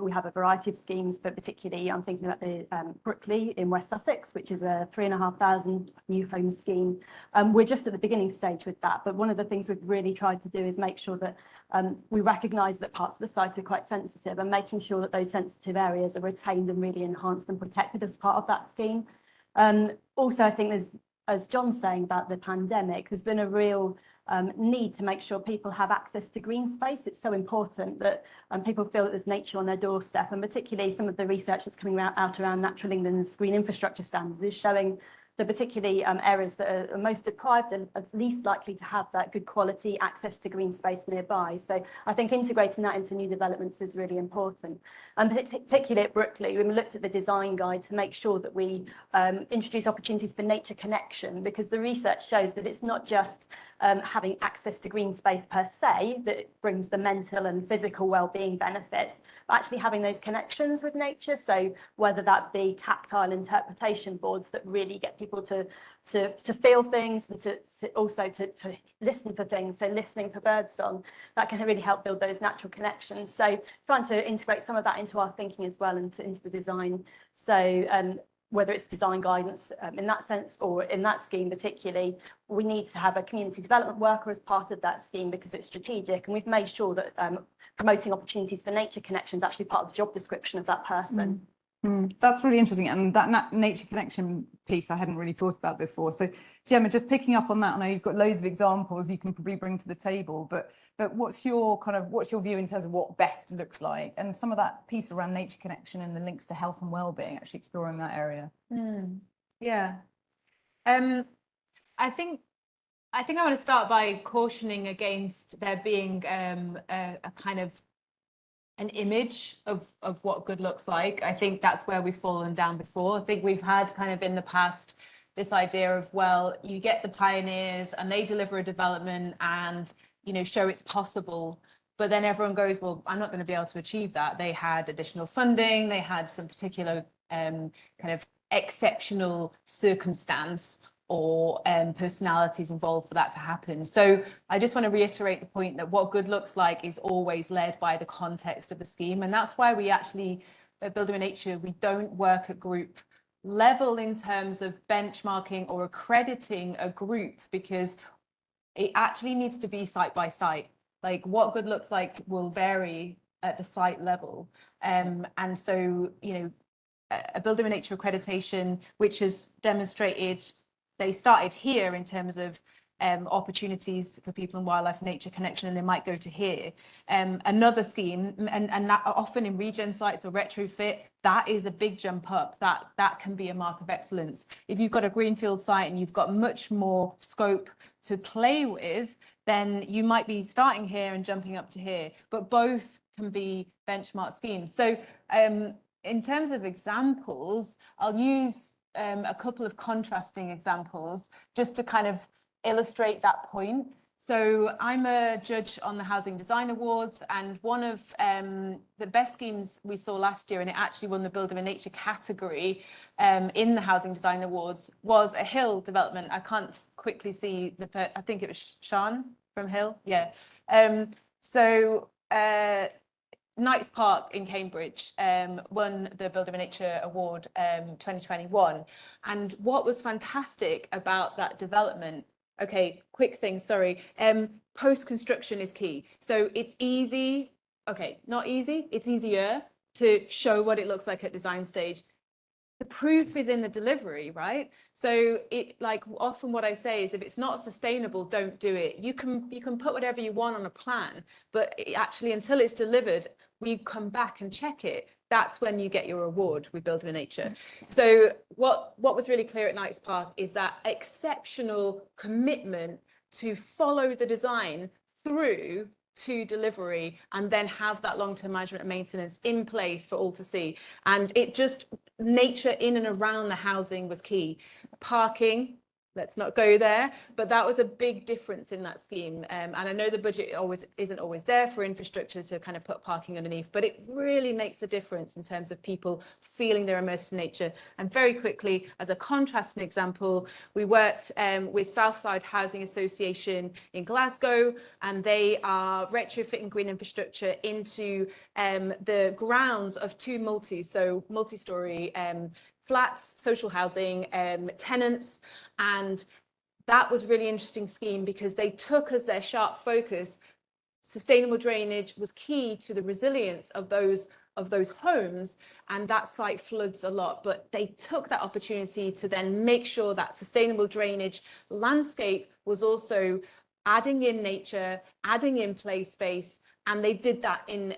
we have a variety of schemes, but particularly I'm thinking about the Brookley in West Sussex, which is a 3,500 new home scheme. We're just at the beginning stage with that, but one of the things we've really tried to do is make sure that we recognise that parts of the site are quite sensitive, and making sure that those sensitive areas are retained and really enhanced and protected as part of that scheme. Also, I think as John's saying about the pandemic, there's been a real need to make sure people have access to green space. It's so important that people feel that there's nature on their doorstep, and particularly some of the research that's coming out around Natural England's green infrastructure standards is showing the particularly areas that are most deprived and are least likely to have that good quality access to green space nearby. So I think integrating that into new developments is really important. And particularly at Brookley, we looked at the design guide to make sure that we introduce opportunities for nature connection, because the research shows that it's not just having access to green space per se that brings the mental and physical well-being benefits, but actually having those connections with nature. So whether that be tactile interpretation boards that really get people to feel things, and to listen for things, so listening for birdsong, that can really help build those natural connections. So trying to integrate some of that into our thinking as well, and into the design. So whether it's design guidance in that sense, or in that scheme particularly, we need to have a community development worker as part of that scheme because it's strategic, and we've made sure that promoting opportunities for nature connection is actually part of the job description of that person. That's really interesting, and that nature connection piece I hadn't really thought about before. So Gemma, just picking up on that, I know you've got loads of examples you can probably bring to the table, but what's your view in terms of what best looks like, and some of that piece around nature connection and the links to health and well-being, actually exploring that area? Yeah, I think I want to start by cautioning against there being a kind of an image of what good looks like. I think that's where we've fallen down before. I think we've had kind of in the past this idea of, well, you get the pioneers and they deliver a development and, you know, show it's possible. But then everyone goes, well, I'm not going to be able to achieve that. They had additional funding, they had some particular kind of exceptional circumstance or personalities involved for that to happen. So I just want to reiterate the point that what good looks like is always led by the context of the scheme. And that's why we actually, at Builder in Nature, we don't work at group level in terms of benchmarking or accrediting a group, because it actually needs to be site by site. Like what good looks like will vary at the site level. And so, you know, a Builder in Nature accreditation, which has demonstrated, they started here in terms of opportunities for people in wildlife and nature connection, and they might go to here. Another scheme, and that often in regen sites or retrofit, that is a big jump up. That can be a mark of excellence. If you've got a greenfield site and you've got much more scope to play with, then you might be starting here and jumping up to here, but both can be benchmark schemes. So in terms of examples, I'll use a couple of contrasting examples just to kind of illustrate that point. So I'm a judge on the Housing Design Awards, and one of the best schemes we saw last year, and it actually won the Builder in Nature category in the Housing Design Awards, was a Hill development. I can't quickly see I think it was Sean from Hill, yeah. Knights Park in Cambridge won the Builder in Nature Award 2021. And what was fantastic about that development, okay, quick thing, sorry, post-construction is key. So it's easy, okay, not easy, it's easier to show what it looks like at design stage. The proof is in the delivery, right? So it, like often what I say is, if it's not sustainable, don't do it. You can put whatever you want on a plan, but actually until it's delivered, we come back and check it. That's when you get your award with Builder in Nature. So what was really clear at Knights Park is that exceptional commitment to follow the design through to delivery, and then have that long-term management and maintenance in place for all to see. And it just, nature in and around the housing was key. Parking, let's not go there, but that was a big difference in that scheme. And I know the budget isn't always there for infrastructure to kind of put parking underneath, but it really makes a difference in terms of people feeling they're immersed in nature. And very quickly, as a contrasting example, we worked with Southside Housing Association in Glasgow, and they are retrofitting green infrastructure into the grounds of two multi-story flats, social housing, tenants. And that was really interesting scheme because they took as their sharp focus, sustainable drainage was key to the resilience of those homes, and that site floods a lot. But they took that opportunity to then make sure that sustainable drainage landscape was also adding in nature, adding in play space, and they did that in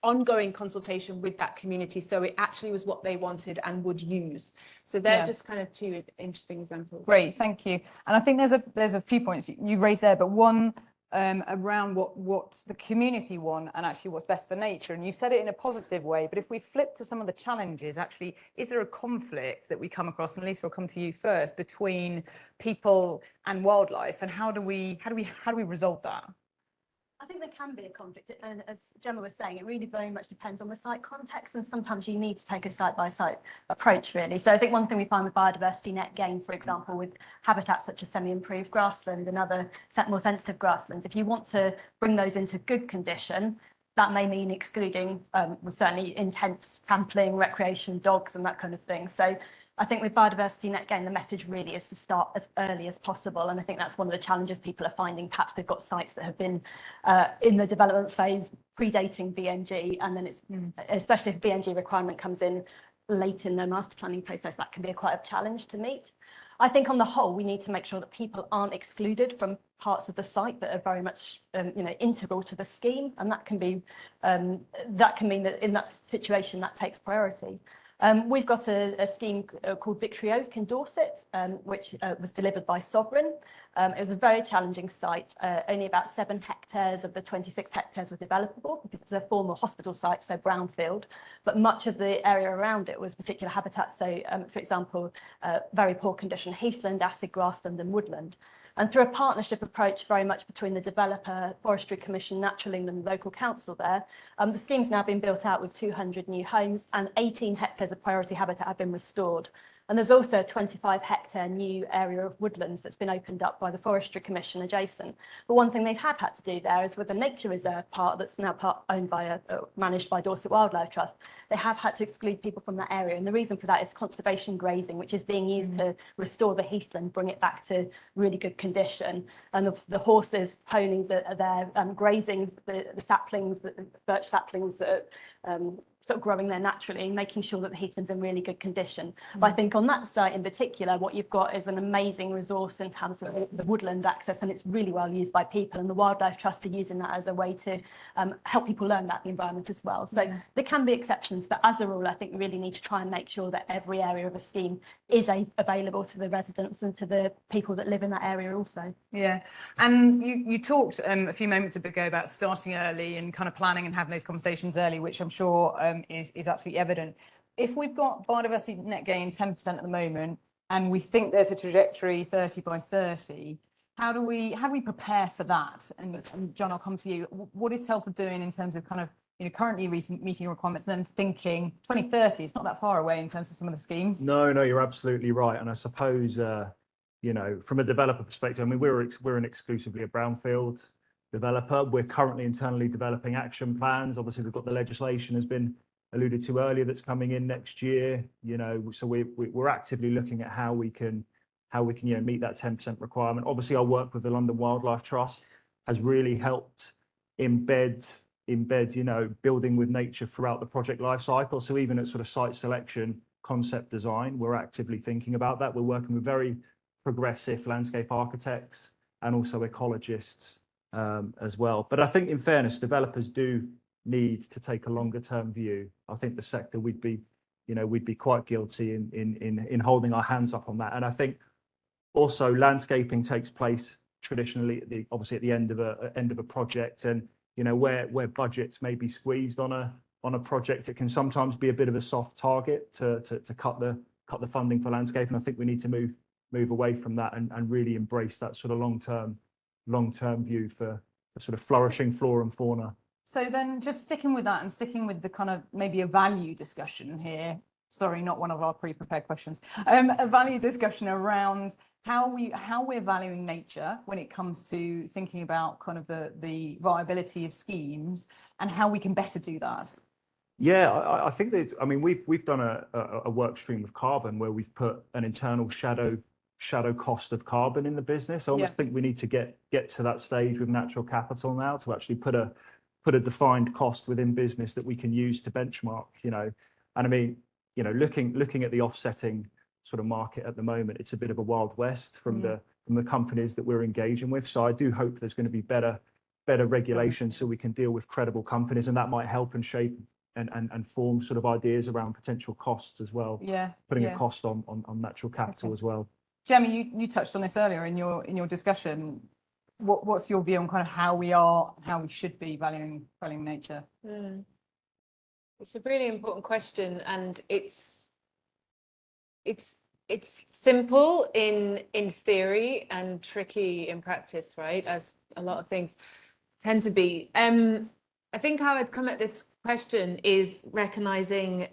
ongoing consultation with that community. So it actually was what they wanted and would use. So they're just kind of two interesting examples. Great, thank you. And I think there's a few points you raised there, but one around what the community want and actually what's best for nature. And you've said it in a positive way, but if we flip to some of the challenges, actually, is there a conflict that we come across? And Lisa, I'll come to you first, between people and wildlife, and how do we resolve that? I think there can be a conflict, and as Gemma was saying, it really very much depends on the site context, and sometimes you need to take a site-by-site approach, really. So I think one thing we find with biodiversity net gain, for example, with habitats such as semi-improved grassland and other more sensitive grasslands, if you want to bring those into good condition, that may mean excluding certainly intense trampling, recreation, dogs and that kind of thing. So I think with biodiversity net gain, the message really is to start as early as possible. And I think that's one of the challenges people are finding. Perhaps they've got sites that have been in the development phase predating BNG, and then it's, especially if BNG requirement comes in late in the master planning process, that can be quite a challenge to meet. I think on the whole, we need to make sure that people aren't excluded from parts of the site that are very much, integral to the scheme, and that can mean that in that situation that takes priority. We've got a scheme called Victory Oak in Dorset, which was delivered by Sovereign. It was a very challenging site. Only about 7 hectares of the 26 hectares were developable because it's a former hospital site, so brownfield. But much of the area around it was particular habitat. So, for example, very poor condition heathland, acid grassland and woodland. And through a partnership approach very much between the developer, Forestry Commission, Natural England and local council there, the scheme's now been built out with 200 new homes and 18 hectares of priority habitat have been restored. And there's also a 25-hectare new area of woodlands that's been opened up by the Forestry Commission adjacent. But one thing they have had to do there is with the nature reserve part that's now owned by managed by Dorset Wildlife Trust, they have had to exclude people from that area. And the reason for that is conservation grazing, which is being used to restore the heathland, bring it back to really good condition. And the horses, ponies are there grazing the saplings, the birch saplings that are sort of growing there naturally, making sure that the heathland's in really good condition. But I think on that site in particular, what you've got is an amazing resource in terms of the woodland access, and it's really well used by people, and the Wildlife Trust are using that as a way to help people learn about the environment as well. So there can be exceptions, but as a rule, I think we really need to try and make sure that every area of a scheme is available to the residents and to the people that live in that area also. Yeah, and you talked a few moments ago about starting early and kind of planning and having those conversations early, which I'm sure is absolutely evident. If we've got biodiversity net gain 10% at the moment, and we think there's a trajectory 30 by 30, how do we prepare for that? And John, I'll come to you. What is Telford doing in terms of kind of currently meeting requirements, and then thinking 2030? It's not that far away in terms of some of the schemes. No, you're absolutely right. And I suppose from a developer perspective, I mean, we're exclusively a brownfield developer. We're currently internally developing action plans. Obviously, we've got the legislation has been alluded to earlier that's coming in next year. So we're actively looking at how we can meet that 10% requirement. Obviously, our work with the London Wildlife Trust has really helped embed building with nature throughout the project life cycle. So even at sort of site selection, concept design, we're actively thinking about that. We're working with very progressive landscape architects and also ecologists as well. But I think in fairness, developers do need to take a longer term view. I think the sector we'd be quite guilty in holding our hands up on that. And I think also landscaping takes place traditionally obviously at the end of a project, and where budgets may be squeezed on a project, it can sometimes be a bit of a soft target to cut the funding for landscape. And I think we need to move away from that and really embrace that sort of long-term view for sort of flourishing flora and fauna. So then just sticking with that and sticking with the kind of maybe a value discussion here, sorry, not one of our pre-prepared questions, a value discussion around how we're valuing nature when it comes to thinking about kind of the viability of schemes and how we can better do that. Yeah, I think that, I mean, we've done a work stream with carbon where we've put an internal shadow cost of carbon in the business. I almost think we need to get to that stage with natural capital now to actually put a defined cost within business that we can use to benchmark, and I mean, looking at the offsetting sort of market at the moment, it's a bit of a wild west from the companies that we're engaging with. So I do hope there's going to be better regulation so we can deal with credible companies, and that might help and shape and form sort of ideas around potential costs as well. Putting a cost on natural capital as well. Gemma, you touched on this earlier in your discussion. What's your view on kind of how we should be valuing nature? It's a really important question, and it's simple in theory and tricky in practice, right? As a lot of things tend to be. I think how I'd come at this question is recognizing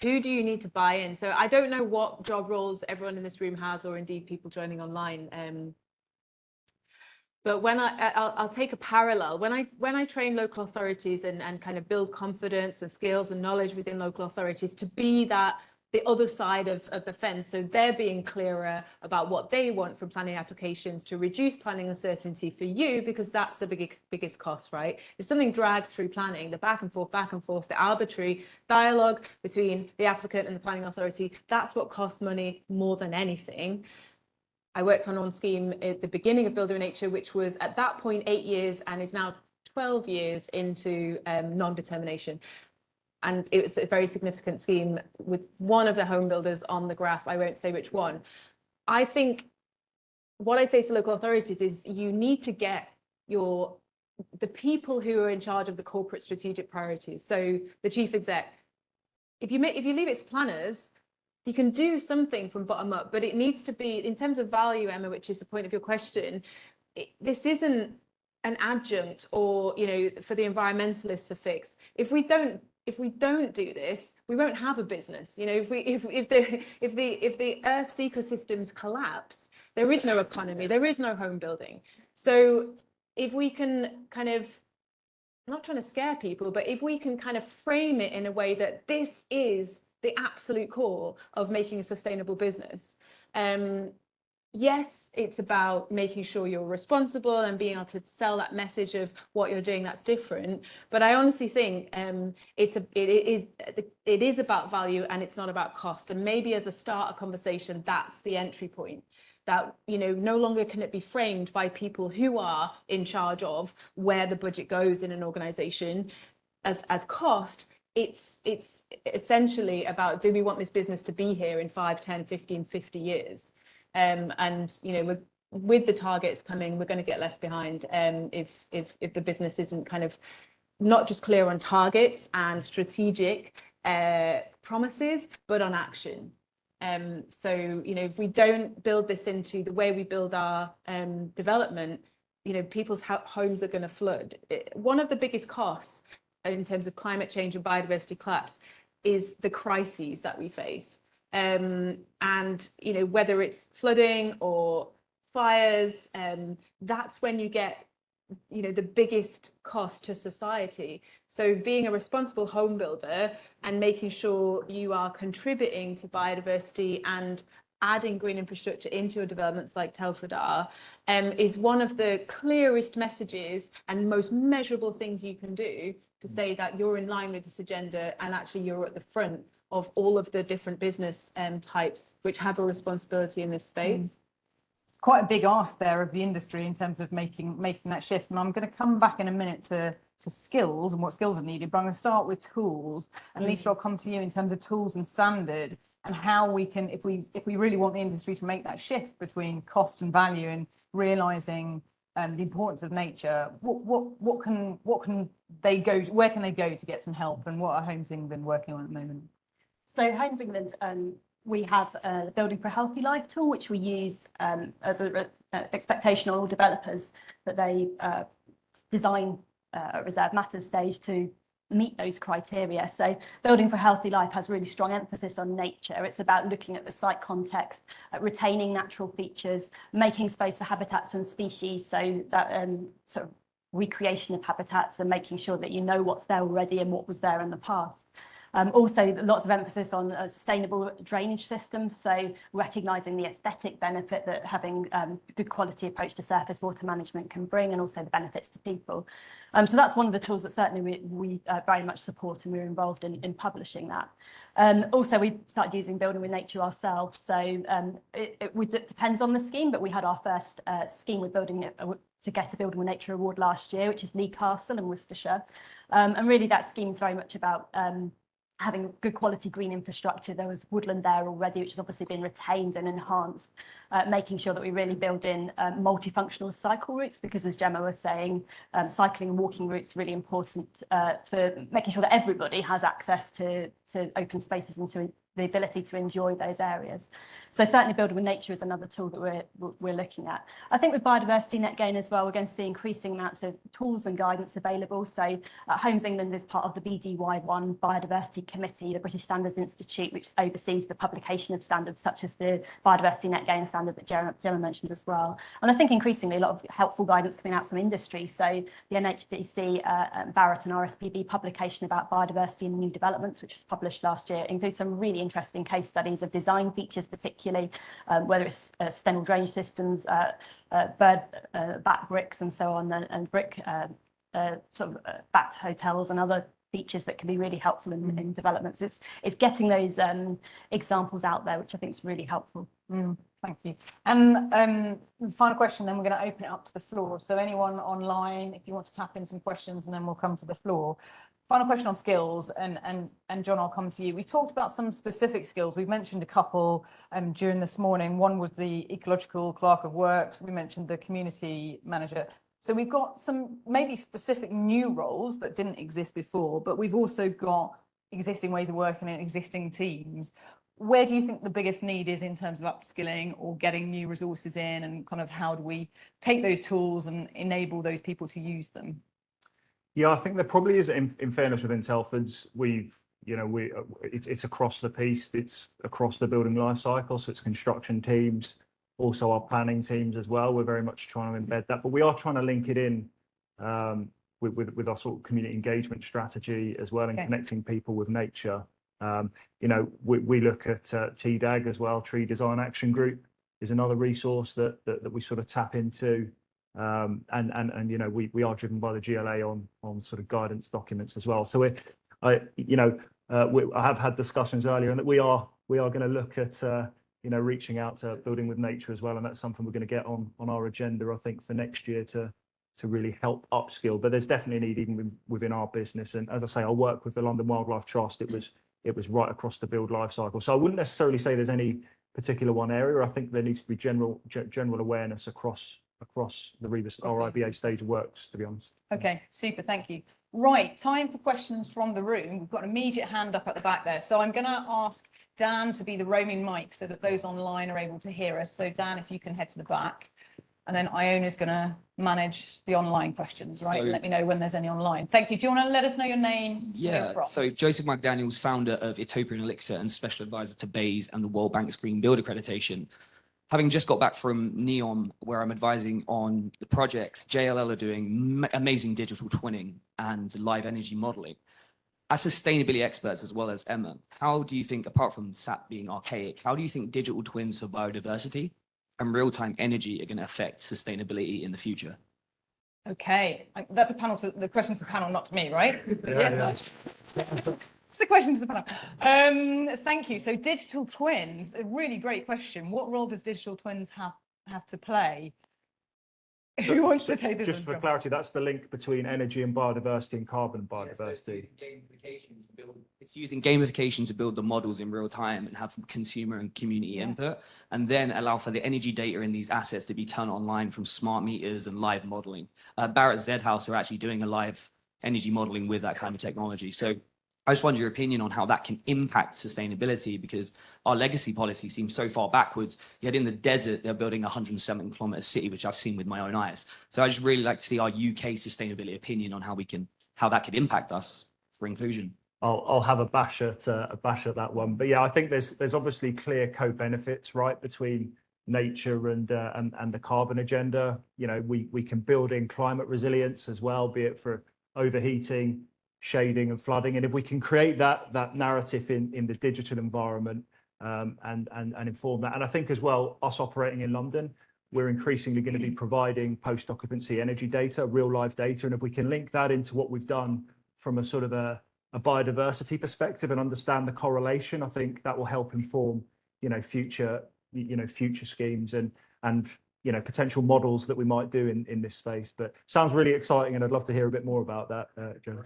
who do you need to buy in? So I don't know what job roles everyone in this room has, or indeed people joining online. But when I'll take a parallel. When I train local authorities and kind of build confidence and skills and knowledge within local authorities to be the other side of the fence, so they're being clearer about what they want from planning applications to reduce planning uncertainty for you, because that's the biggest cost, right? If something drags through planning, the back and forth, the arbitrary dialogue between the applicant and the planning authority, that's what costs money more than anything. I worked on one scheme at the beginning of Builder in Nature, which was at that point 8 years and is now 12 years into non-determination. and it was a very significant scheme with one of the home builders on the graph. I won't say which one. I think what I say to local authorities is you need to get the people who are in charge of the corporate strategic priorities. So the chief exec, if you leave it to planners, you can do something from bottom up, but it needs to be, in terms of value, Emma, which is the point of your question, this isn't an adjunct or, you know, for the environmentalists to fix. If we don't do this, we won't have a business. You know, if the Earth's ecosystems collapse, there is no economy, there is no home building. So if we can kind of, I'm not trying to scare people, but if we can kind of frame it in a way that this is the absolute core of making a sustainable business. Yes, it's about making sure you're responsible and being able to sell that message of what you're doing that's different. But I honestly think it is about value, and it's not about cost. And maybe as a starter conversation, that's the entry point. That, you know, no longer can it be framed by people who are in charge of where the budget goes in an organization as cost. It's essentially about, do we want this business to be here in 5, 10, 15, 50 years? And, you know, with the targets coming, we're going to get left behind if the business isn't kind of not just clear on targets and strategic promises, but on action. So, you know, if we don't build this into the way we build our development, you know, people's homes are going to flood. One of the biggest costs in terms of climate change and biodiversity collapse is the crises that we face. And, you know, whether it's flooding or fires, that's when you get, you know, the biggest cost to society. So being a responsible home builder and making sure you are contributing to biodiversity and adding green infrastructure into your developments like Telford are, is one of the clearest messages and most measurable things you can do to say that you're in line with this agenda, and actually you're at the front of all of the different business types which have a responsibility in this space. Quite a big ask there of the industry in terms of making that shift. And I'm going to come back in a minute to skills and what skills are needed, but I'm going to start with tools. And Lisa, I'll come to you in terms of tools and standard, and how we can, if we really want the industry to make that shift between cost and value and realizing the importance of nature, what can they go, where can they go to get some help, and what are Homes England working on at the moment? So Homes England, we have a Building for a Healthy Life tool, which we use as an expectation on all developers that they design a reserved matters stage to meet those criteria. So Building for a Healthy Life has really strong emphasis on nature. It's about looking at the site context, retaining natural features, making space for habitats and species, so that sort of recreation of habitats and making sure that you know what's there already and what was there in the past. Also, lots of emphasis on sustainable drainage systems, so recognising the aesthetic benefit that having good quality approach to surface water management can bring, and also the benefits to people. So that's one of the tools that certainly we very much support, and we're involved in publishing that. Also, we started using Building with Nature ourselves, so it depends on the scheme, but we had our first scheme with to get a Building with Nature award last year, which is Lee Castle in Worcestershire. And really that scheme is very much about having good quality green infrastructure. There was woodland there already, which has obviously been retained and enhanced, making sure that we really build in multifunctional cycle routes, because as Gemma was saying, cycling and walking routes are really important for making sure that everybody has access to open spaces and to the ability to enjoy those areas. So certainly Building with Nature is another tool that we're looking at. I think with biodiversity net gain as well, we're going to see increasing amounts of tools and guidance available. So Homes England is part of the BDY1 Biodiversity Committee, the British Standards Institute, which oversees the publication of standards such as the biodiversity net gain standard that Gemma mentioned as well. And I think increasingly a lot of helpful guidance coming out from industry. So the NHBC Barrett and RSPB publication about biodiversity in new developments, which was published last year, includes some really interesting case studies of design features, particularly whether it's stenoil drainage systems, bird back bricks and so on, and brick sort of backed hotels and other features that can be really helpful in developments. It's getting those examples out there, which I think is really helpful. Thank you. And final question, then we're going to open it up to the floor. So anyone online, if you want to tap in some questions, and then we'll come to the floor. Final question on skills, and John, I'll come to you. We talked about some specific skills. We've mentioned a couple during this morning. One was the ecological clerk of works. We mentioned the community manager. So we've got some maybe specific new roles that didn't exist before, but we've also got existing ways of working in existing teams. Where do you think the biggest need is in terms of upskilling or getting new resources in, and kind of how do we take those tools and enable those people to use them? Yeah, I think there probably is, in fairness within Telfords, it's across the piece, it's across the building life cycle, so it's construction teams, also our planning teams as well. We're very much trying to embed that, but we are trying to link it in with our sort of community engagement strategy as well, and connecting people with nature. We look at TDAG as well. Tree Design Action Group is another resource that we sort of tap into. We are driven by the GLA on sort of guidance documents as well. So I have had discussions earlier, and that we are going to look at reaching out to building with nature as well, and that's something we're going to get on our agenda, I think, for next year to really help upskill. But there's definitely a need even within our business. And as I say, I work with the London Wildlife Trust. It was right across the build life cycle. So I wouldn't necessarily say there's any particular one area. I think there needs to be general awareness across the RIBA stage of works, to be honest. Okay, super, thank you. Right, time for questions from the room. We've got an immediate hand up at the back there. So I'm going to ask Dan to be the roaming mic so that those online are able to hear us. So Dan, if you can head to the back. And then Iona's going to manage the online questions, right? So, let me know when there's any online. Thank you. Do you want to let us know your name? Yeah, so Joseph McDaniels, founder of Ethiopian Elixir and special advisor to BEIS and the World Bank's Green Build Accreditation. Having just got back from NEOM, where I'm advising on the projects, JLL are doing amazing digital twinning and live energy modeling. As sustainability experts, as well as Emma, how do you think, apart from SAP being archaic, how do you think digital twins for biodiversity and real-time energy are going to affect sustainability in the future? Okay, that's the question to the panel, not to me, right? Yeah. It's a question to the panel. Thank you. So digital twins, a really great question. What role does digital twins have to play? Who wants to take this? Just for clarity, that's the link between energy and biodiversity and carbon biodiversity. It's using gamification to build the models in real time and have consumer and community input, and then allow for the energy data in these assets to be turned online from smart meters and live modeling. Barrett Z House are actually doing a live energy modeling with that kind of technology. So I just wonder your opinion on how that can impact sustainability, because our legacy policy seems so far backwards. Yet in the desert, they're building a 107-kilometer city, which I've seen with my own eyes. So I just really like to see our UK sustainability opinion on how that could impact us for inclusion. I'll have a bash at that one, but yeah, I think there's obviously clear co-benefits, right, between nature and the carbon agenda. We can build in climate resilience as well, be it for overheating, shading and flooding, and if we can create that narrative in the digital environment and inform that. And I think as well, us operating in London, we're increasingly going to be providing post-occupancy energy data, real life data, and if we can link that into what we've done from a sort of a biodiversity perspective and understand the correlation, I think that will help inform future schemes and potential models that we might do in this space. But sounds really exciting, and I'd love to hear a bit more about that, Joe.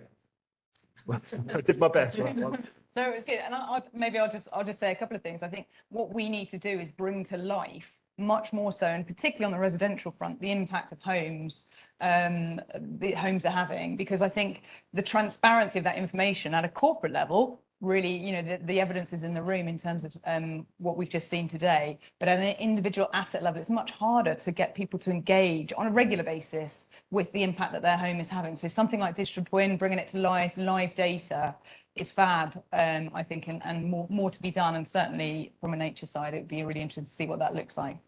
Well, I did my best. Right? No, it was good. And I'll just say a couple of things. I think what we need to do is bring to life much more so, and particularly on the residential front, the impact of homes, the homes are having, because I think the transparency of that information at a corporate level, really, the evidence is in the room in terms of what we've just seen today. But at an individual asset level, it's much harder to get people to engage on a regular basis with the impact that their home is having. So something like digital twin, bringing it to life, live data is fab, I think, and more to be done. And certainly from a nature side, it would be really interesting to see what that looks like.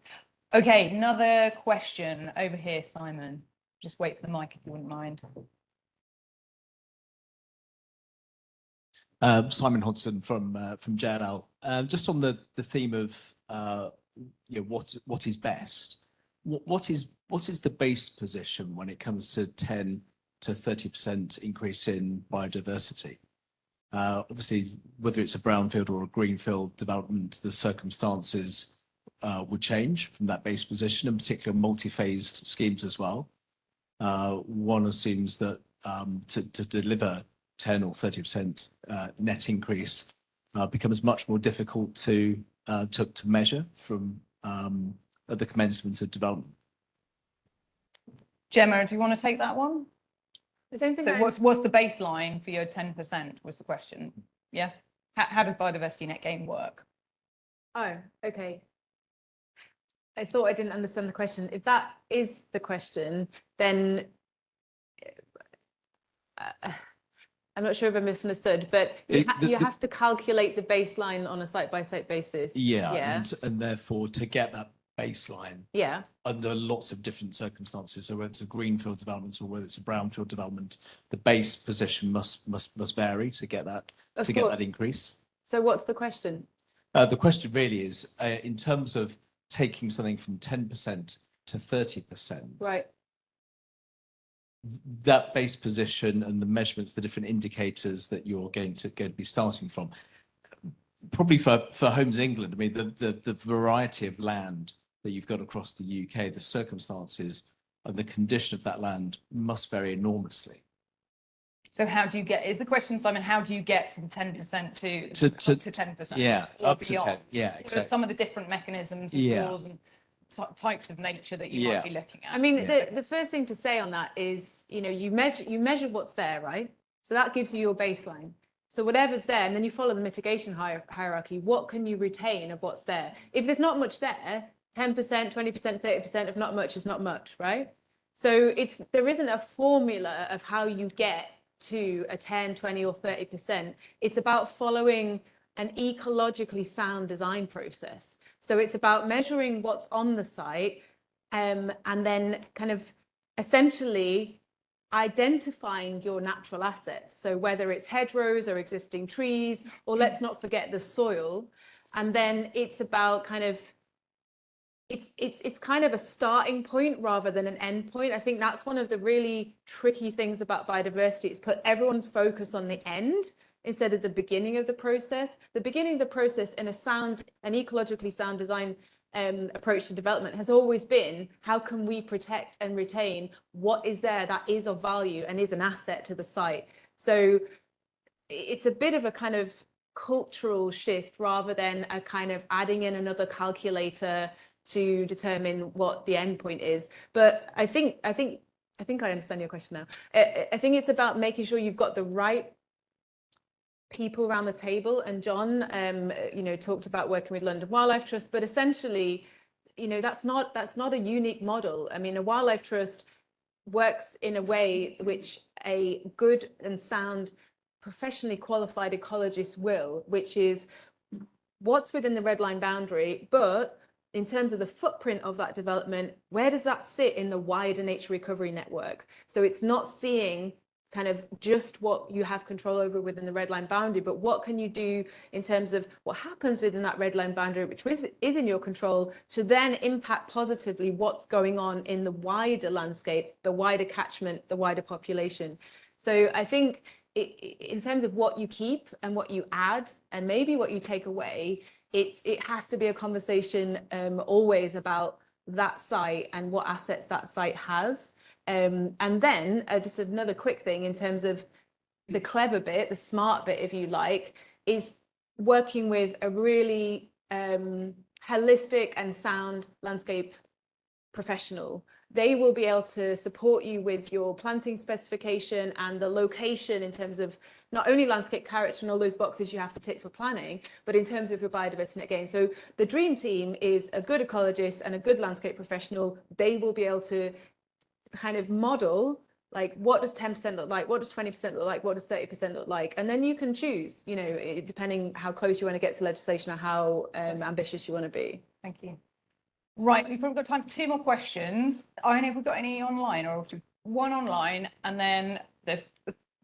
Okay, another question over here, Simon. Just wait for the mic if you wouldn't mind. Simon Hodgson from JLL. Just on the theme of what is best. What is the base position when it comes to 10 to 30% increase in biodiversity? Obviously, whether it's a brownfield or a greenfield development, the circumstances would change from that base position, in particular multi-phased schemes as well. One assumes that to deliver 10 or 30% net increase becomes much more difficult to measure from at the commencement of development. Gemma, do you want to take that one? I don't think So what's the baseline for your 10% was the question? Yeah. How does biodiversity net gain work? Oh, okay. I thought I didn't understand the question. If that is the question, then I'm not sure if I misunderstood, but you have to calculate the baseline on a site-by-site basis. Yeah. And therefore to get that baseline Yeah. under lots of different circumstances, so whether it's a greenfield development or whether it's a brownfield development, the base position must vary to get that get that increase. So what's the question? The question really is in terms of taking something from 10% to 30%. Right. That base position and the measurements, the different indicators that you're going to be starting from. Probably for Homes England, I mean, the variety of land that you've got across the UK, the circumstances and the condition of that land must vary enormously. So how do you get, is the question, Simon, how do you get from 10% to 10%? Yeah, up to 10. Yeah, What are exactly. some of the different mechanisms and laws and types of nature that you might be looking at? I mean, the first thing to say on that is, you know, you measure what's there, right? So that gives you your baseline. So whatever's there, and then you follow the mitigation hierarchy. What can you retain of what's there? If there's not much there, 10%, 20%, 30% of not much is not much, right? So there isn't a formula of how you get to a 10, 20 or 30%. It's about following an ecologically sound design process. So it's about measuring what's on the site and then kind of essentially identifying your natural assets. So whether it's hedgerows or existing trees, or let's not forget the soil. And then it's about kind of, it's kind of a starting point rather than an end point. I think that's one of the really tricky things about biodiversity. It puts everyone's focus on the end instead of the beginning of the process. The beginning of the process in an ecologically sound design approach to development has always been, how can we protect and retain what is there that is of value and is an asset to the site? So it's a bit of a kind of cultural shift rather than a kind of adding in another calculator to determine what the end point is. But I think I understand your question now. I think it's about making sure you've got the right people around the table. And John, you know, talked about working with London Wildlife Trust, but essentially, you know, that's not a unique model. I mean, a wildlife trust works in a way which a good and sound, professionally qualified ecologist will, which is what's within the red line boundary, but in terms of the footprint of that development, where does that sit in the wider nature recovery network? So it's not seeing kind of just what you have control over within the red line boundary, but what can you do in terms of what happens within that red line boundary, which is in your control, to then impact positively what's going on in the wider landscape, the wider catchment, the wider population. So I think in terms of what you keep and what you add and maybe what you take away, it has to be a conversation always about that site and what assets that site has. And then just another quick thing in terms of the clever bit, the smart bit, if you like, is working with a really holistic and sound landscape professional. They will be able to support you with your planting specification and the location in terms of not only landscape character and all those boxes you have to tick for planning, but in terms of your biodiversity net gain. So the dream team is a good ecologist and a good landscape professional. They will be able to kind of model, like, what does 10% look like? What does 20% look like? What does 30% look like? And then you can choose, you know, depending how close you want to get to legislation or how ambitious you want to be. Thank you. Right, we've probably got time for 2 more questions. Irene, have we got any online, or one online, and then there's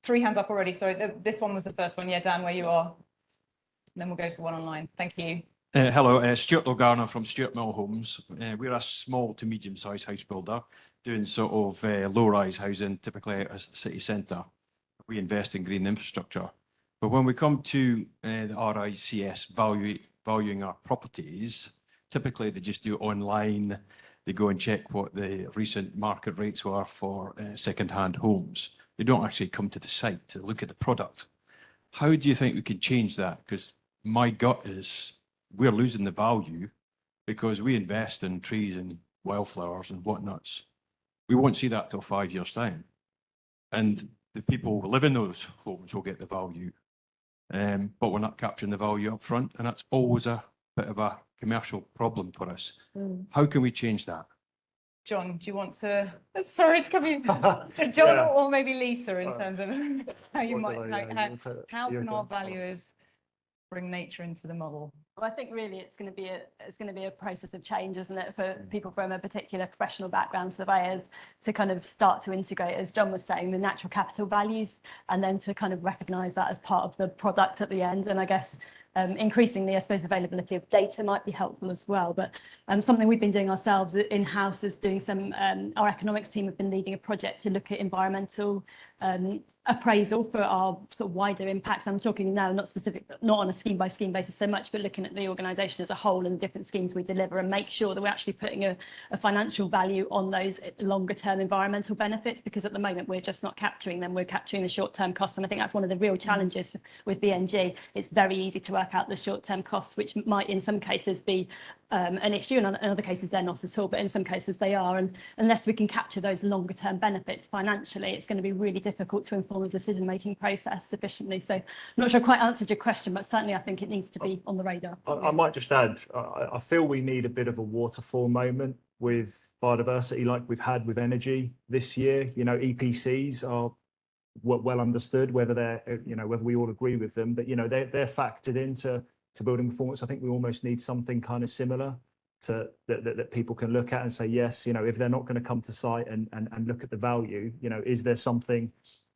3 hands up already. Sorry, this one was the first one. Yeah, Dan, where you are. And then we'll go to the one online. Thank you. Hello, Stuart O'Garner from Stuart Mill Homes. We're a small to medium-sized house builder doing sort of low-rise housing, typically at a city centre. We invest in green infrastructure. But when we come to the RICS valuing our properties, typically they just do it online. they go and check what the recent market rates were for second-hand homes. They don't actually come to the site to look at the product. How do you think we can change that? Because my gut is we're losing the value because we invest in trees and wildflowers and whatnots. We won't see that till 5 years' time. And the people who live in those homes will get the value. But we're not capturing the value up front. And that's always a bit of a commercial problem for us. How can we change that? John, do you want to? Sorry to come in. John Yeah. or maybe Lisa in terms of how you What might, do I- yeah, how you can our go. valuers bring nature into the model? Well, I think really it's going to be a process of change, isn't it, for people from a particular professional background, surveyors, to kind of start to integrate, as John was saying, the natural capital values, and then to kind of recognise that as part of the product at the end. And I guess increasingly, I suppose, availability of data might be helpful as well. But something we've been doing ourselves in-house is doing some, our economics team have been leading a project to look at environmental appraisal for our sort of wider impacts. I'm talking now not on a scheme by scheme basis so much, but looking at the organisation as a whole and the different schemes we deliver, and make sure that we're actually putting a financial value on those longer term environmental benefits, because at the moment we're just not capturing them. We're capturing the short term costs, and I think that's one of the real challenges with BNG. It's very easy to work out the short term costs, which might in some cases be an issue, and in other cases they're not at all, but in some cases they are. And unless we can capture those longer term benefits financially, it's going to be really difficult to inform the decision making process sufficiently. So I'm not sure I quite answered your question, but certainly I think it needs to be on the radar. I might just add, I feel we need a bit of a waterfall moment with biodiversity like we've had with energy this year. You know, EPCs are well understood, whether they're, whether we all agree with them, but, they're factored into building performance. I think we almost need something kind of similar to that people can look at and say, yes, if they're not going to come to site and look at the value, is there something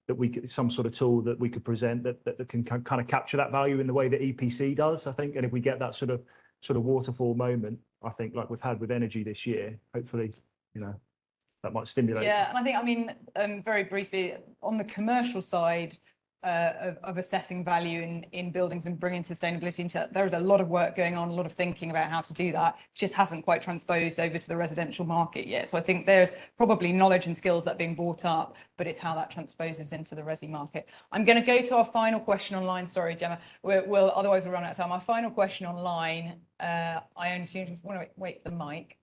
that we could, some sort of tool that we could present that can kind of capture that value in the way that EPC does, I think. And if we get that sort of waterfall moment, I think, like we've had with energy this year, hopefully, that might stimulate. Yeah, and I think, very briefly, on the commercial side of assessing value in buildings and bringing sustainability into, there is a lot of work going on, a lot of thinking about how to do that. It just hasn't quite transposed over to the residential market yet. So I think there's probably knowledge and skills that are being brought up, but it's how that transposes into the resi market. I'm going to go to our final question online. Sorry, Gemma. Otherwise we'll run out of time. Our final question online, I only just want to wait for the mic.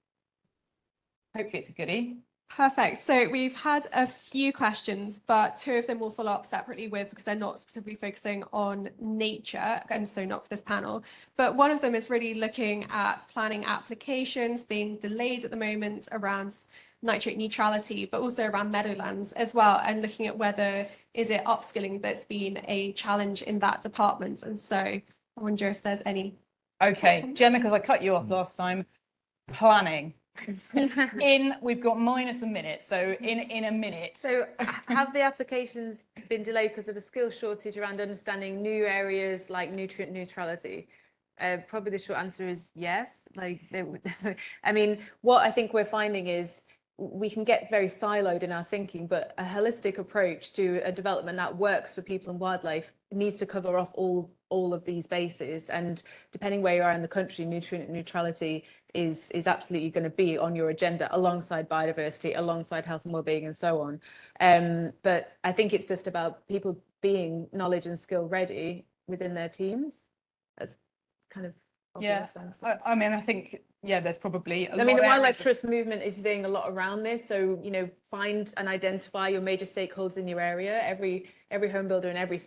Hopefully it's a goodie. Perfect. So we've had a few questions, but two of them will follow up separately because they're not specifically focusing on nature, and so not for this panel. But one of them is really looking at planning applications being delayed at the moment around nitrate neutrality, but also around meadowlands as well, and looking at whether is it upskilling that's been a challenge in that department. And so I wonder if there's any. Okay, Gemma, because I cut you off last time. Planning. We've got minus a minute, so in a minute. So have the applications been delayed because of a skill shortage around understanding new areas like nutrient neutrality? Probably the short answer is yes. I mean, what I think we're finding is we can get very siloed in our thinking, but a holistic approach to a development that works for people and wildlife needs to cover off all of these bases. And depending where you are in the country, nutrient neutrality is absolutely going to be on your agenda alongside biodiversity, alongside health and well-being, and so on. But I think it's just about people being knowledge and skill ready within their teams. That's kind of obvious. Yeah, I mean, I think, yeah, there's probably a lot the of Wildlife Trust movement is doing a lot around this. So, find and identify your major stakeholders in your area. Every home builder and every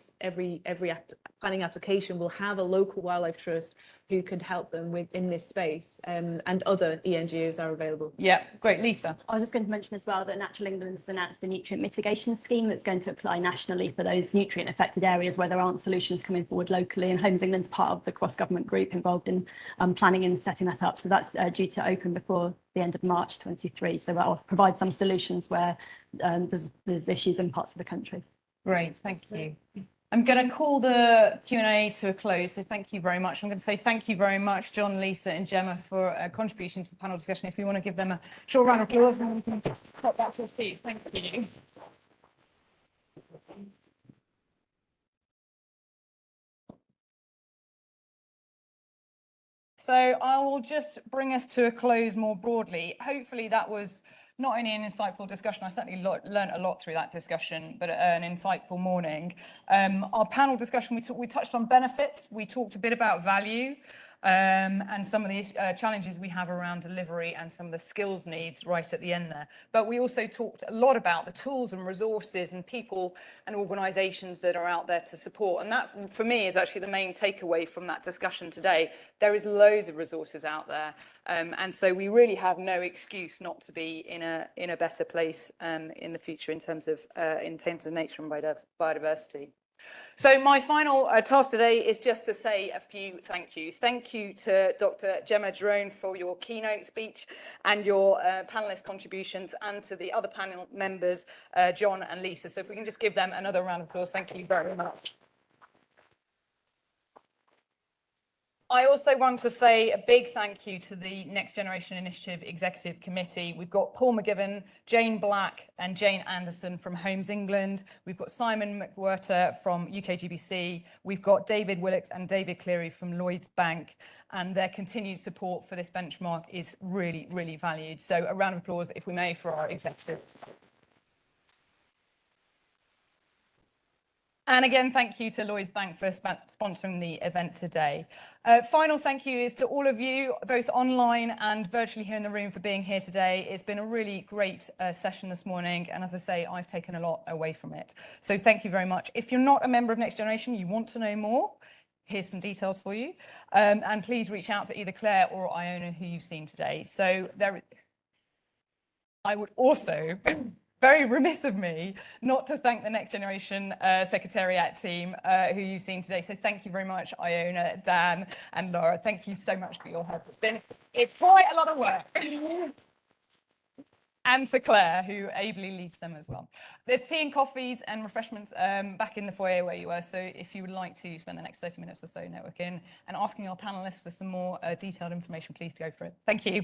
planning application will have a local wildlife trust who could help them in this space, and other ENGOs are available. Yeah, great. Lisa. I was just going to mention as well that Natural England has announced a nutrient mitigation scheme that's going to apply nationally for those nutrient affected areas where there aren't solutions coming forward locally, and Homes England's part of the cross-government group involved in planning and setting that up. So that's due to open before the end of March 23. So that will provide some solutions where there's issues in parts of the country. Great, thank you. I'm going to call the Q&A to a close, so thank you very much. I'm going to say thank you very much, John, Lisa and Gemma, for a contribution to the panel discussion. If we want to give them a short round of applause, and we can pop back to our seats. Thank you. So I will just bring us to a close more broadly. Hopefully that was not only an insightful discussion, I certainly learned a lot through that discussion, but an insightful morning. Our panel discussion, we touched on benefits, we talked a bit about value, and some of the challenges we have around delivery and some of the skills needs right at the end there. But we also talked a lot about the tools and resources and people and organisations that are out there to support. And that, for me, is actually the main takeaway from that discussion today. There is loads of resources out there. And so we really have no excuse not to be in a better place in the future in terms of nature and biodiversity. So my final task today is just to say a few thank yous. Thank you to Dr. Gemma Jerome for your keynote speech and your panelist contributions, and to the other panel members, John and Lisa. So if we can just give them another round of applause. Thank you very much. I also want to say a big thank you to the Next Generation Initiative Executive Committee. We've got Paul McGivern, Jane Black and Jane Anderson from Homes England. We've got Simon McWhirter from UKGBC. We've got David Willett and David Cleary from Lloyds Bank. And their continued support for this benchmark is really, really valued. So a round of applause, if we may, for our executive. And again, thank you to Lloyds Bank for sponsoring the event today. Final thank you is to all of you, both online and virtually here in the room, for being here today. It's been a really great session this morning. And as I say, I've taken a lot away from it. So thank you very much. If you're not a member of Next Generation, you want to know more, here's some details for you. And please reach out to either Claire or Iona, who you've seen today. So I would also... very remiss of me not to thank the Next Generation Secretariat team who you've seen today. So thank you very much, Iona, Dan, and Laura. Thank you so much for your help. It's quite a lot of work. And to Claire, who ably leads them as well. There's tea and coffees and refreshments back in the foyer where you were. So if you would like to spend the next 30 minutes or so networking and asking our panelists for some more detailed information, please go for it. Thank you.